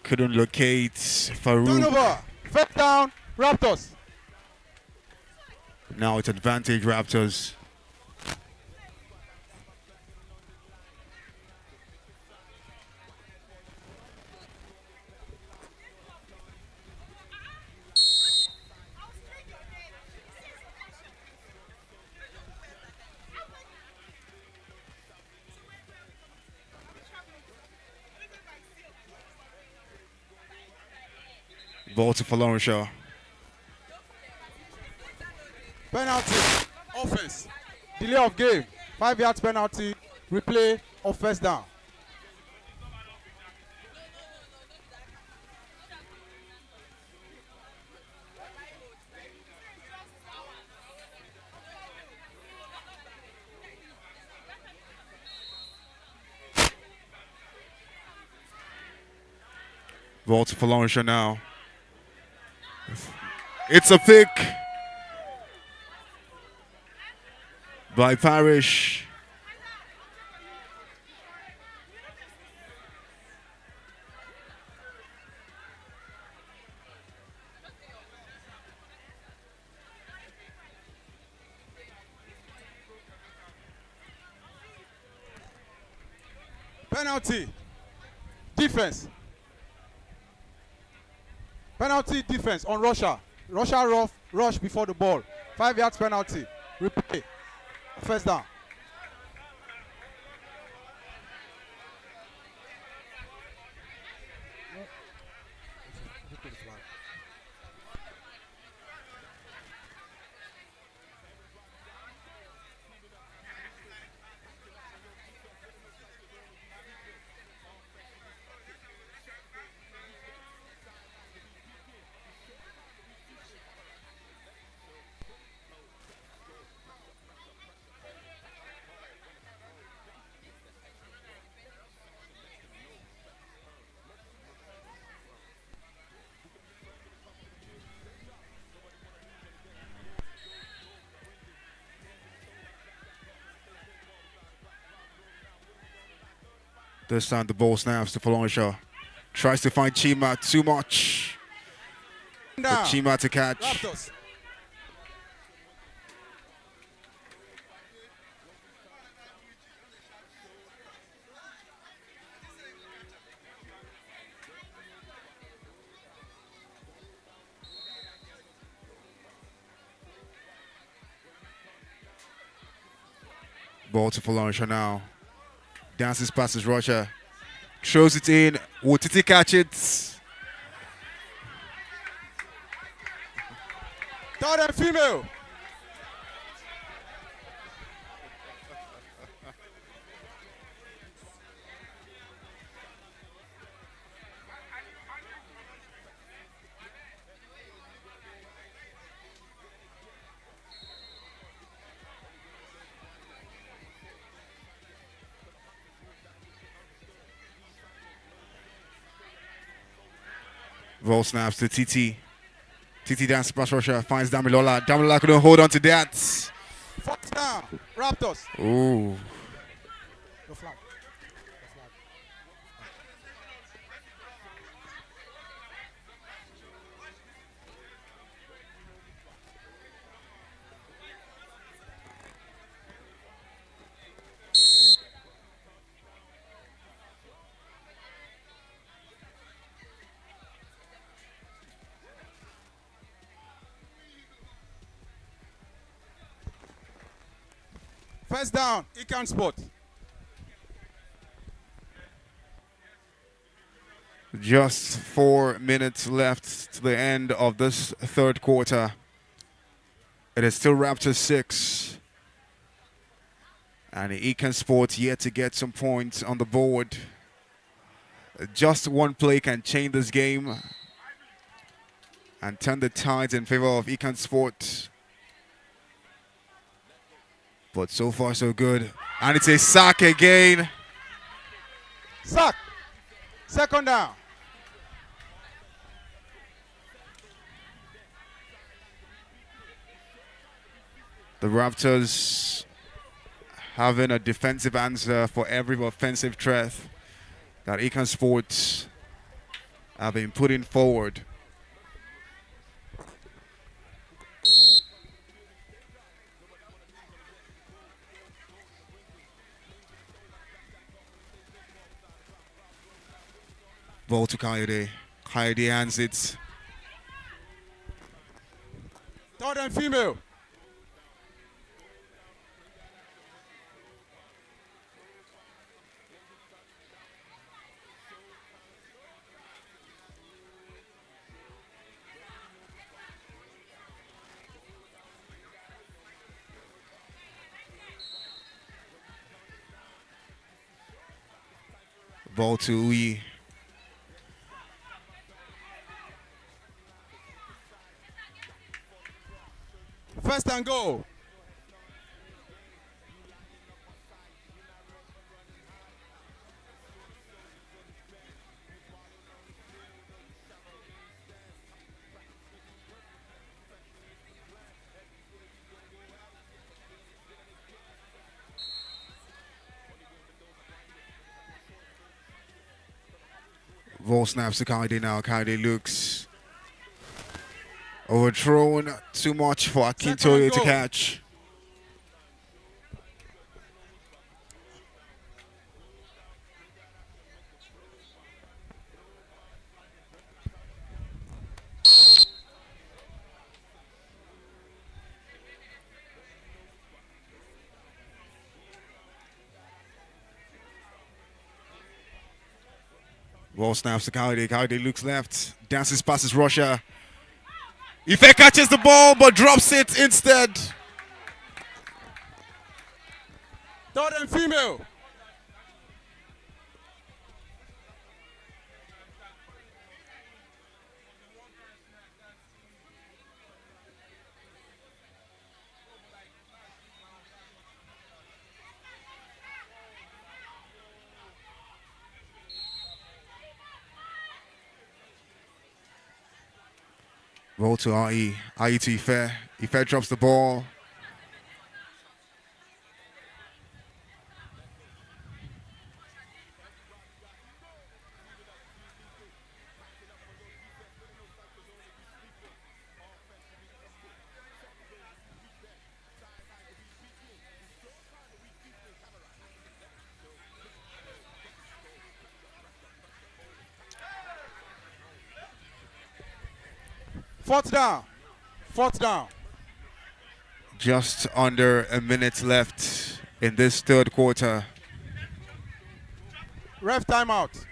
Couldn't locate Farouk. Turnover. First down. Raptors. Now it's advantage Raptors. Ball to Falonshaw. Penalty. Offense. Delay of game. 5 yards penalty. Replay of first down. Ball to Falonshaw now. It's a pick by Parrish. Penalty. Defense. Penalty defense on Russia. Russia rush before the ball. 5 yards penalty. Replay. First down. This time the ball snaps to Falonshaw. Tries to find Chima too much. For Chima to catch. Raptors. Ball to Falonshaw now. Dances passes Russia. Throws it in. Will Titi catch it? Third and female. Roll snaps to TT. TT dance pass rusher finds Damilola. Damilola couldn't hold on to that. Fourth down. Raptors. Ooh. The flag. First down, IKAN Sport. Just 4 minutes left to the end of this third quarter. It is still Raptors 6. And the IKAN Sports yet to get some points on the board. Just one play can change this game and turn the tides in favor of IKAN Sports. But so far so good. And it's a sack again. Sack. Second down. The Raptors having a defensive answer for every offensive threat that IKAN Sports have been putting forward. Ball to Coed. Coed hands it. Third and female. Ball to Uyi. First and goal. Ball snaps to Coed now. Coed looks overthrown. Too much for Akintoye to catch. Ball snaps to Coed. Coed looks left. Dances passes Russia. Ife catches the ball but drops it instead. Third and female. Roll to IE. IE to Ife. Ife drops the ball. Fourth down. Fourth down. Just under a minute left in this third quarter. Ref timeout.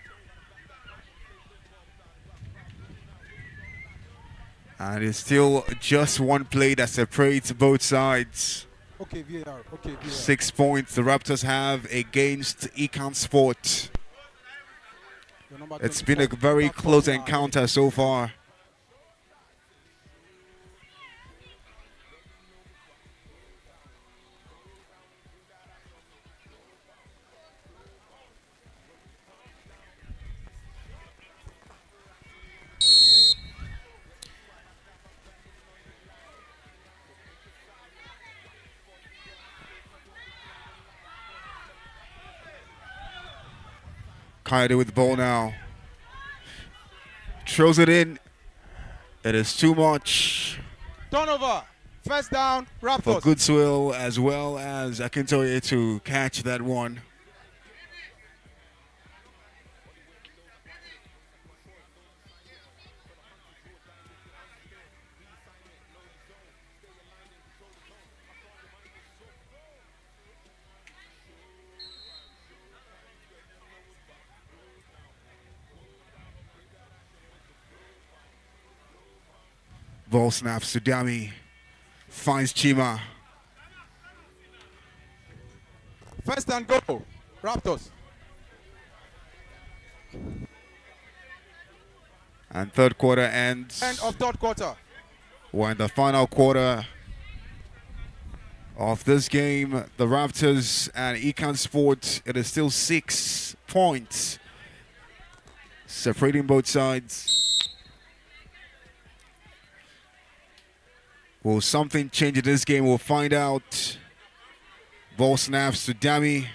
And it's still just one play that separates both sides. Okay, VAR. Okay, VAR. 6 points the Raptors have against IKAN Sport. Your number It's been a 24, very back close up, encounter so far. Coed with the ball now. Throws it in. It is too much Turnover. First down, for Raptors. Goodswill as well as Akintoye to catch that one. Ball snaps to Dami. Finds Chima. First and go, Raptors. And third quarter ends. End of third quarter. We're in the final quarter of this game. The Raptors and IKAN Sport, it is still 6 points separating both sides. Will something change in this game? We'll find out. Ball snaps to Dami.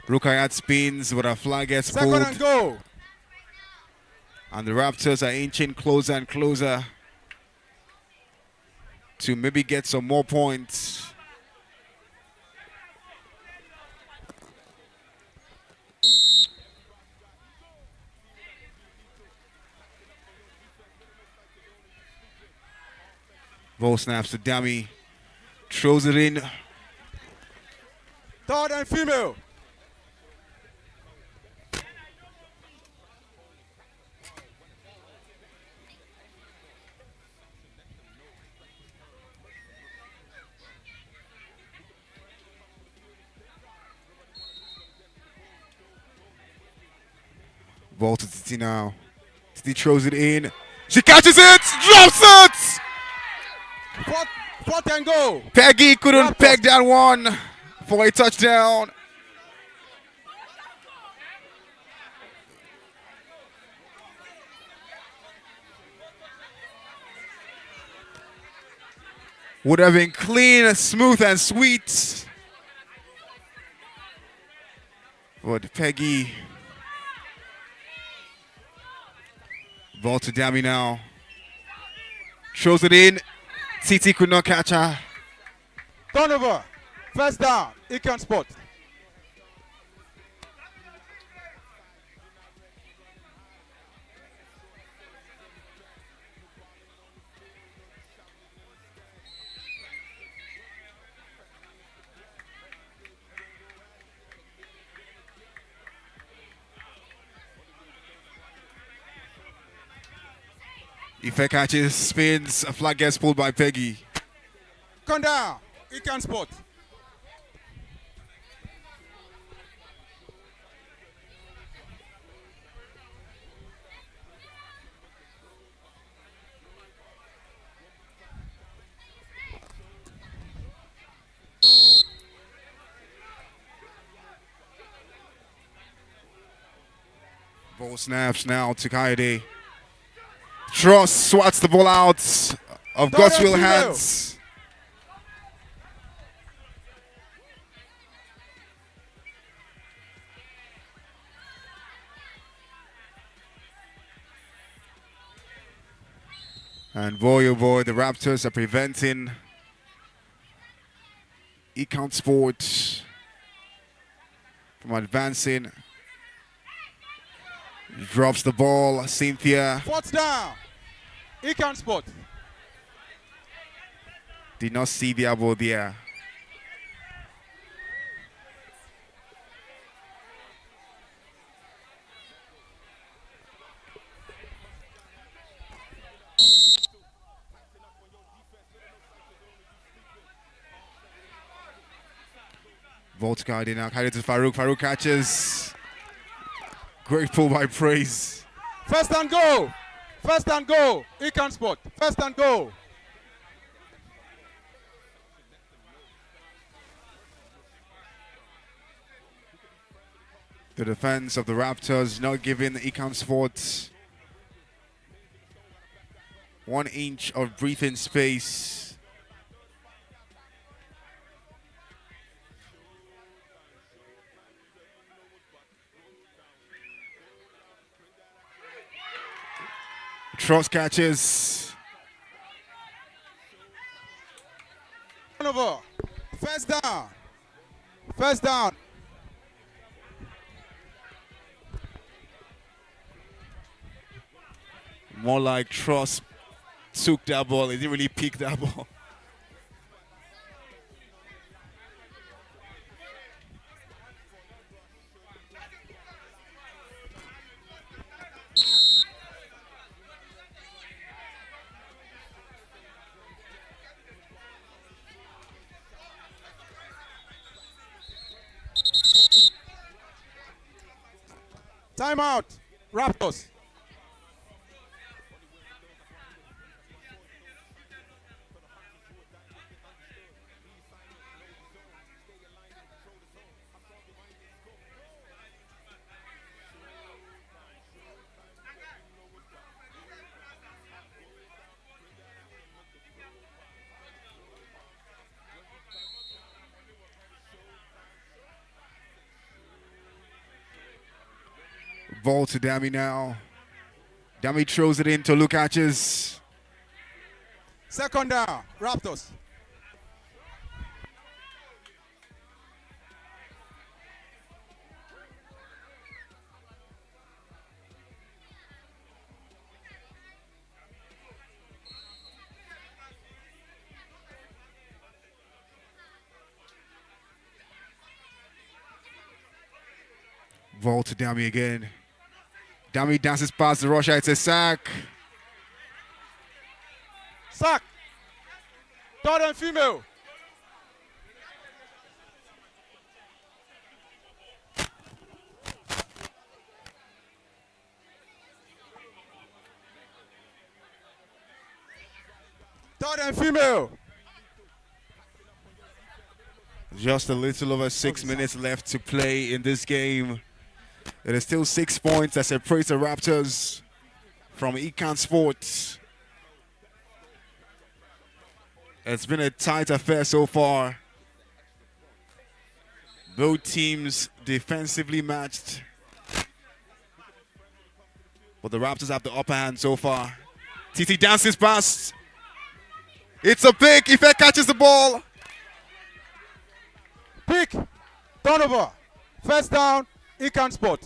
Rukayat spins, but a flag gets Second pulled. and go. And the Raptors are inching closer and closer to maybe get some more points. Ball snaps to Dami. Throws it in. Third and female. Ball to Titi now. Titi throws it in. She catches it! Drops it! Fourth and go. Peggy couldn't Raptors. peg that one for a touchdown. Would have been clean, smooth, and sweet. But Peggy. Ball to Dami now. Throws it in. Titi could not catch her. Turnover. First down. IKAN Sport. Ife catches, spins, a flag gets pulled by Peggy. Come down. IKAN Sport. Ball snaps now to Coed. Tross swats the ball out of Godswill hands. And boy, oh boy, the Raptors are preventing IKAN Sport from advancing. Drops the ball, Cynthia. Fourth down. IKAN Sport. Did not see the elbow there. Volt guiding now, carried to Farouk. Farouk catches. Great pull by Praise. First and go. First and go. IKAN Sport. First and go. The defense of the Raptors not giving IKAN Sport 1 inch of breathing space. Trust catches. Turnover. First down. First down. More like Trust took that ball. He didn't really pick that ball. Timeout. Raptors. Ball to Dami now. Dami throws it in to Lukacs. Second down. Raptors. Ball to Dami again. Dami dances past the rusher. It's a sack. Sack. Third and female. Third and female. Just a little over 6 minutes left to play in this game. It is still 6 points that separate the Raptors from IKAN Sports. It's been a tight affair so far. Both teams defensively matched. But the Raptors have the upper hand so far. TT dances past. It's a pick. Ife catches the ball. Pick. Turnover. First down. IKAN Sport.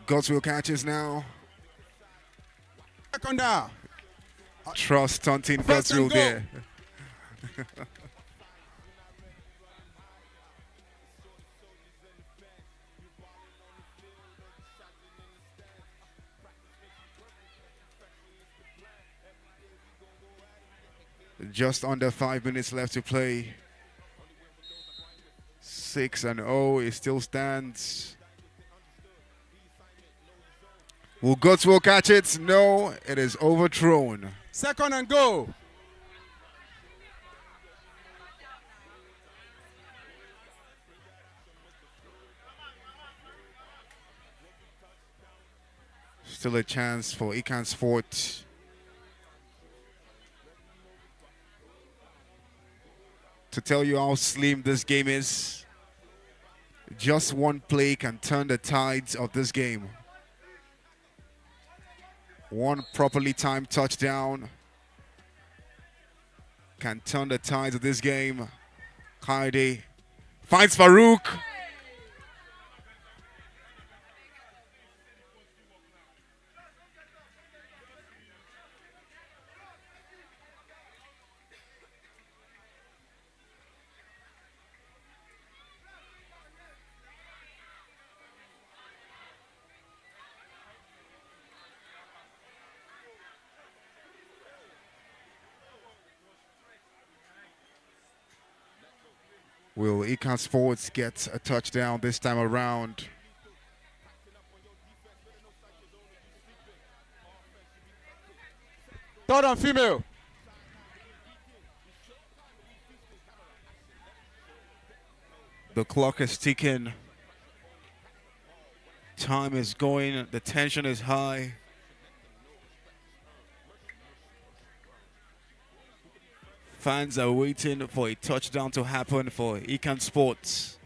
Godswill catches now. Second down. Trust taunting First and Godswill goal. there. Just under 5 minutes left to play. 6-0. It still stands. Will Godswill catch it? No, it is overthrown. Second and goal. Still a chance for IKAN Sport. To tell you how slim this game is, just one play can turn the tides of this game. One properly timed touchdown can turn the tides of this game. Coed finds Farouk. Will IKAN Sports get a touchdown this time around? Third and female. The clock is ticking. Time is going. The tension is high. Fans are waiting for a touchdown to happen for IKAN Sports.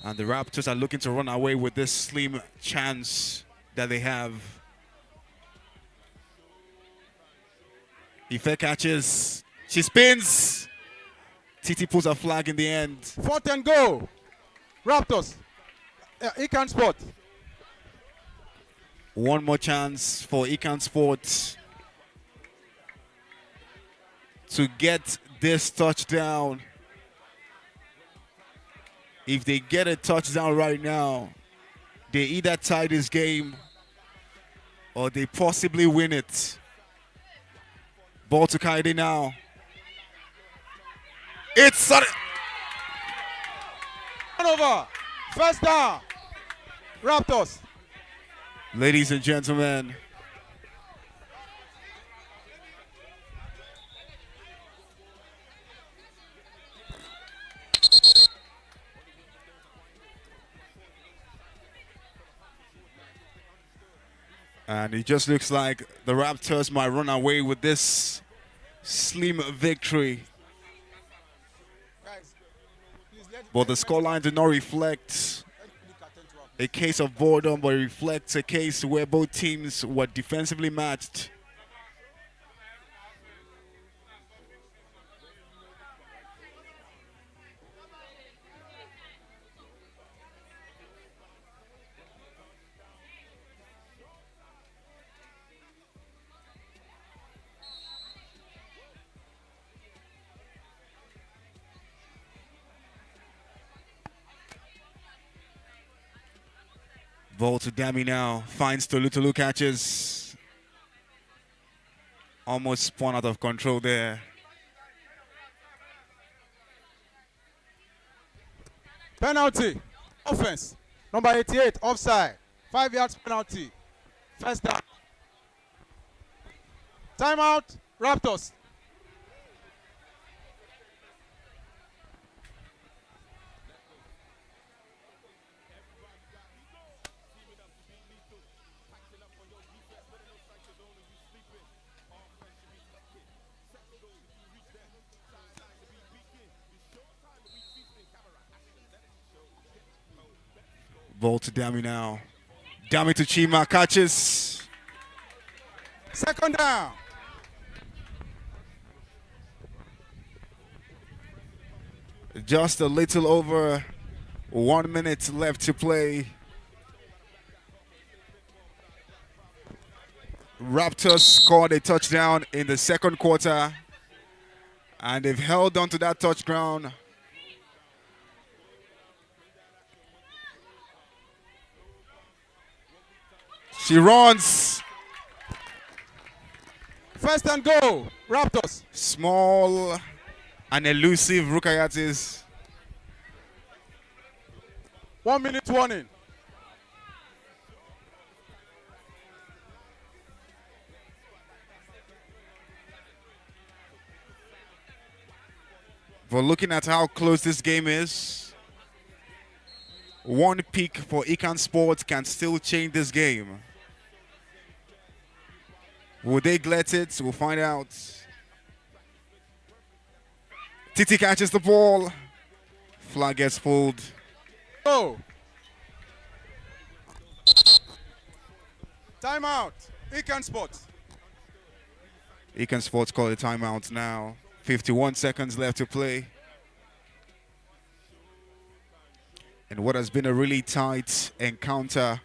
And the Raptors are looking to run away with this slim chance that they have. Ife catches. She spins. Titi pulls a flag in the end. 4th and go. Raptors. IKAN Sport. One more chance for IKAN Sports to get this touchdown. If they get a touchdown right now, they either tie this game or they possibly win it. Ball to Coed now. It's Turnover. First down. Raptors. Ladies and gentlemen, and it just looks like the Raptors might run away with this slim victory. But the scoreline did not reflect a case of boredom, but it reflects a case where both teams were defensively matched. Ball to Dami now. Finds Tolu, catches. Almost spun out of control there. Penalty. Offense. Number 88. Offside. 5 yards penalty. First down. Timeout. Raptors. Ball to Dami now. Dami to Chima, catches. Second down. Just a little over 1 minute left to play. Raptors scored a touchdown in the second quarter, and they've held on to that touchdown. She runs. First and go. Raptors. Small and elusive Rukayatis. 1 minute warning. But looking at how close this game is, one pick for IKAN Sports can still change this game. Will they glut it? We'll find out. Titi catches the ball. Flag gets pulled. Go. Timeout. IKAN Sports. IKAN Sports call a timeout now. 51 seconds left to play. And what has been a really tight encounter.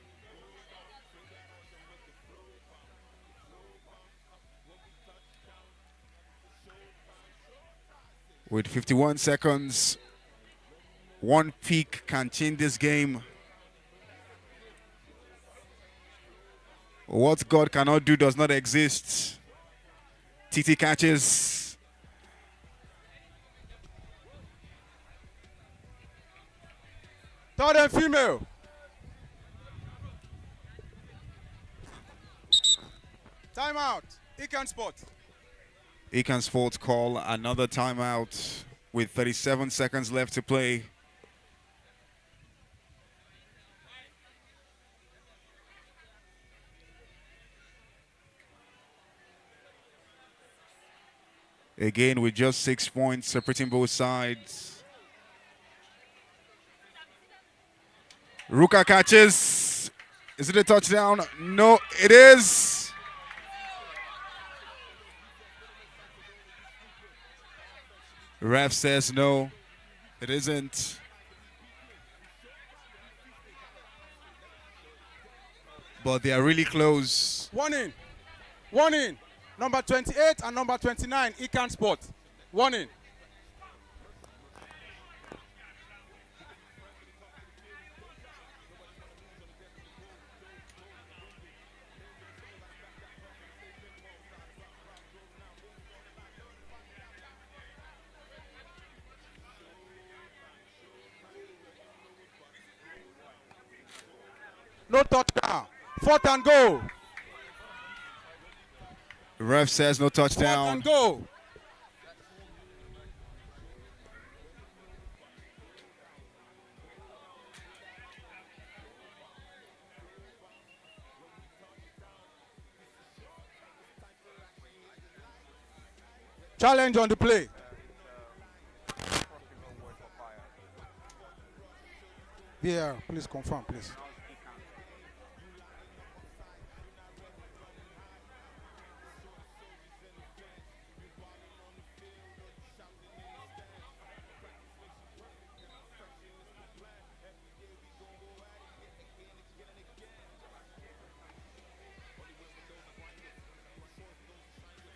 With 51 seconds, one peak can change this game. What God cannot do does not exist. Titi catches. Third and female. Timeout. IKAN Sports. IKAN Sports call another timeout with 37 seconds left to play. Again, with just 6 points separating both sides. Ruka catches. Is it a touchdown? No, it is. Ref says no, it isn't. But they are really close. Warning. Warning. Number 28 and number 29, IKAN Sport. Warning. No touchdown. 4th and goal. Ref says no 4th touchdown. and goal. Challenge on the play. Yeah, please confirm, please.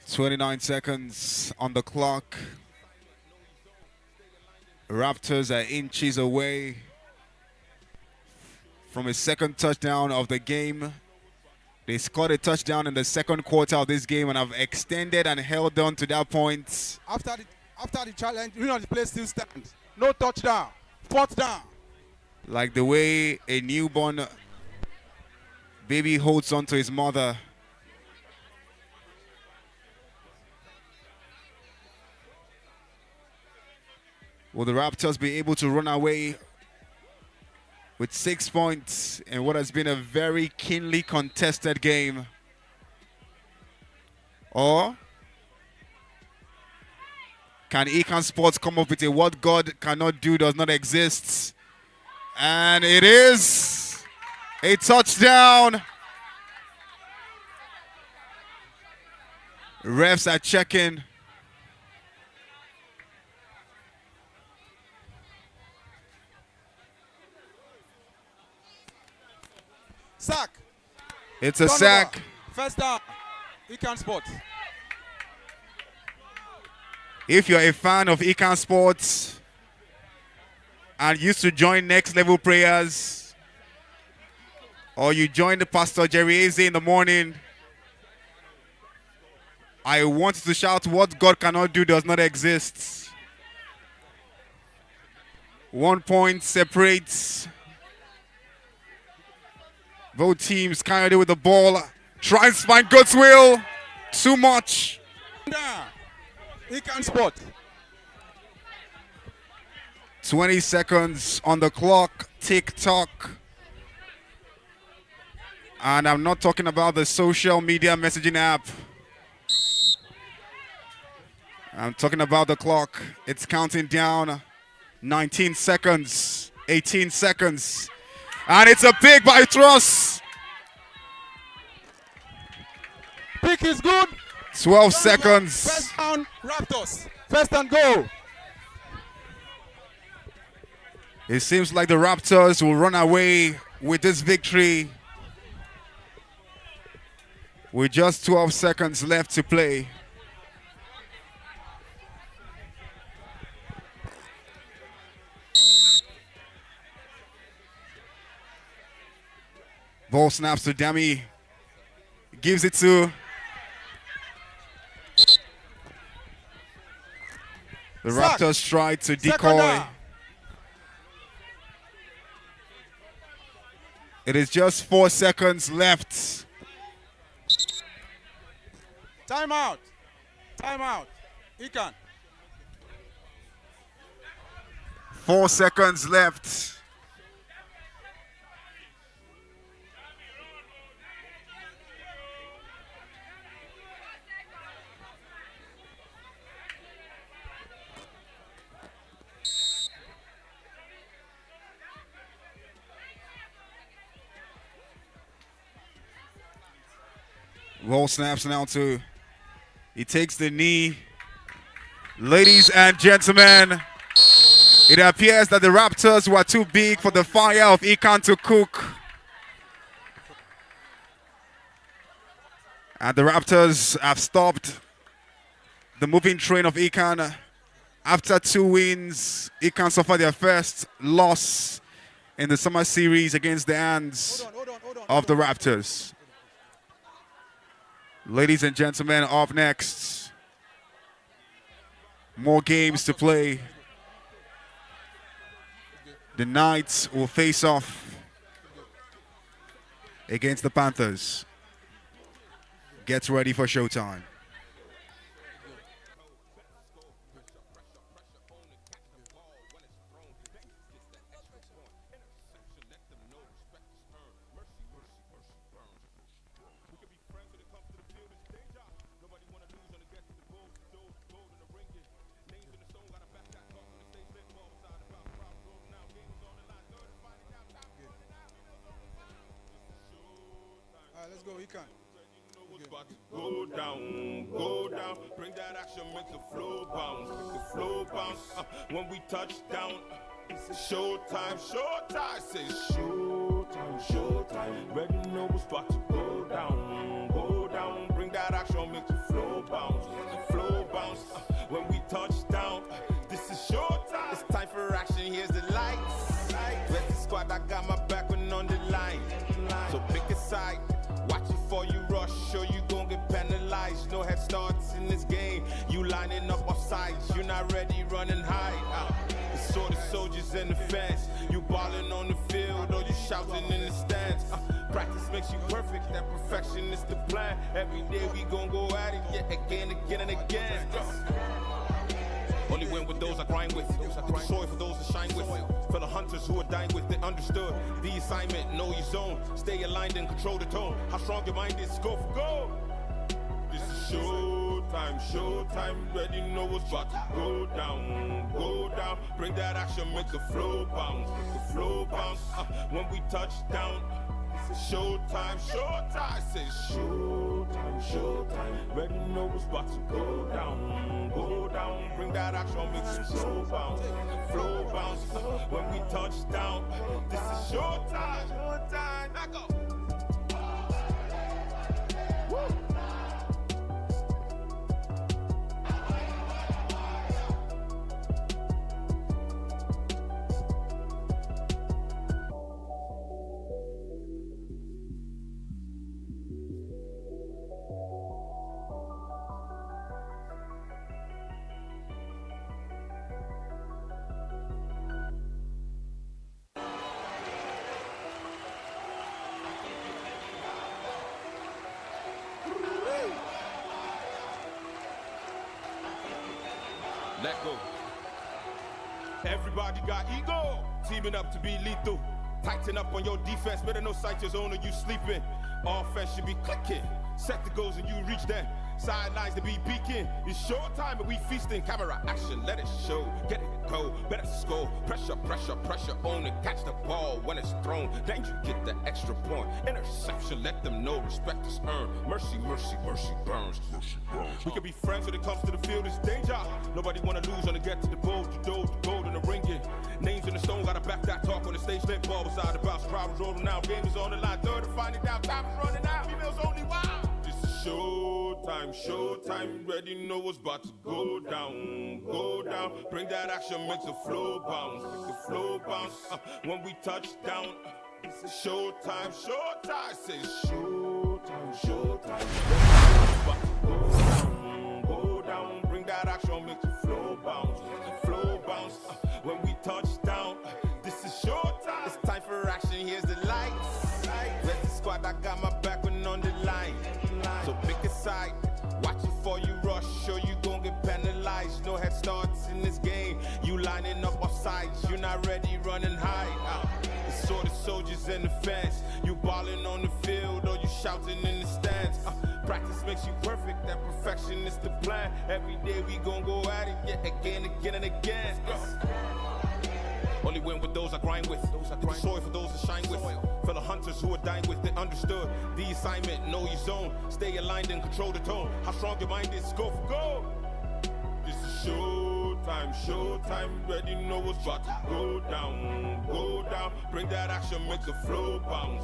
.29 seconds on the clock. Raptors are inches away from a second touchdown of the game. They scored a touchdown in the second quarter of this game and have extended and held on to that point. After the challenge, the play still stands. No touchdown. 4th down. Like the way a newborn baby holds on to his mother. Will the Raptors be able to run away with 6 points in what has been a very keenly contested game? Or can IKAN Sports come up with a what God cannot do does not exist? And it is a touchdown. Refs are checking. Sack. It's a Turnover. sack. 1st down. IKAN Sports. If you're a fan of IKAN Sports and used to join Next Level Prayers, or you joined Pastor Jerry Eze in the morning, I want to shout, what God cannot do does not exist. 1 point separates both teams. Coed with the ball. Tries to find God's will. Too much. IKAN Sport. 20 seconds on the clock. Tick-tock. And I'm not talking about the social media messaging app. I'm talking about the clock. It's counting down. 19 seconds. 18 seconds. And it's a pick by Truss. Pick is good. 12 seconds. 1st down, Raptors. 1st and goal. It seems like the Raptors will run away with this victory with just 12 seconds left to play. Ball snaps to Demi. Gives it to the Sack. Raptors. Try to Second decoy. down. It is just 4 seconds left. Timeout. Timeout. IKAN. 4 seconds left. Ball snaps now to, he takes the knee. Ladies and gentlemen, it appears that the Raptors were too big for the fire of IKAN to cook. And the Raptors have stopped the moving train of IKAN. After 2 wins, IKAN suffered their first loss in the summer series against the hands of the Raptors. Ladies and gentlemen, up next, more games to play. The Knights will face off against the Panthers. Get ready for Showtime. Let's go, IKAN. Go down, bring that action, make the flow bounce, when we touch down, it's showtime, say showtime, ready to know what's about to go down, bring that action, make the flow bounce, when we touch down, this is showtime, it's time for action, here's the lights, let the squad, I got my back when on the line, so pick a side. Watch it before you rush, sure you gon' get penalized. No head starts in this game. You lining up off sides, you're not ready, running high. It's sort of soldiers in the fence. You ballin' on the field or you shouting in the stands. Practice makes you perfect, that perfection is the plan. Every day we gon' go at it, yeah, again and again. Only win with those I grind with. Destroy for those I shine with. For the hunters who are dying with it, understood the assignment, know your zone. Stay aligned and control the tone. How strong your mind is, go for gold. This is showtime, ready know what's about to go down. Bring that action, make the flow bounce, when we touch down. Showtime, say showtime, ready know what's about to go down, bring that action, make the flow bounce, when we touch down, this is showtime, now go. Woo. Let go. Everybody got ego, teaming up to be lethal. Tighten up on your defense, better no sight your zone or you sleeping. Offense should be clicking. Set the goals and you reach them. Sidelines to be beaking. It's showtime and we feasting. Camera action, let it show. Get it, go, better score. Pressure on it. Catch the ball when it's thrown. Then you get the extra point. Interception, let them know respect is earned. Mercy burns. We can be friends when it comes to the field, it's danger. Nobody wanna lose on the get to the goal. The gold in the ringing. Names in the stone, gotta back that talk on the stage. Lit ball beside the bounce. Crowd was rolling out. Game is on the line. Third to find it down. Time is running out. Females only wild. This is showtime, ready know what's about to go down, bring that action, make the flow bounce, when we touch down, it's a showtime, say showtime, go down, bring that action, make the flow bounce, when we touch down, this is showtime, it's time for action, here's the lights, let the squad, I got my back when on the line. So pick a side, watch it before you rush, sure you gon' get penalized. No head starts in this game, you lining up off sides, you're not not ready, run and hide. It's sort of soldiers and the fans. You balling on the field or you shouting in the stands. Practice makes you perfect, that perfection is the plan. Every day we gon' go at it, yeah, again and again. Only win with those I grind with. Hit the soil for those I shine with. Fellow hunters who are dying with, they understood the assignment. Know your zone, stay aligned and control the tone. How strong your mind is, go for gold. This is showtime, showtime. Ready, know what's about to go down, go down. Bring that action, make the flow bounce.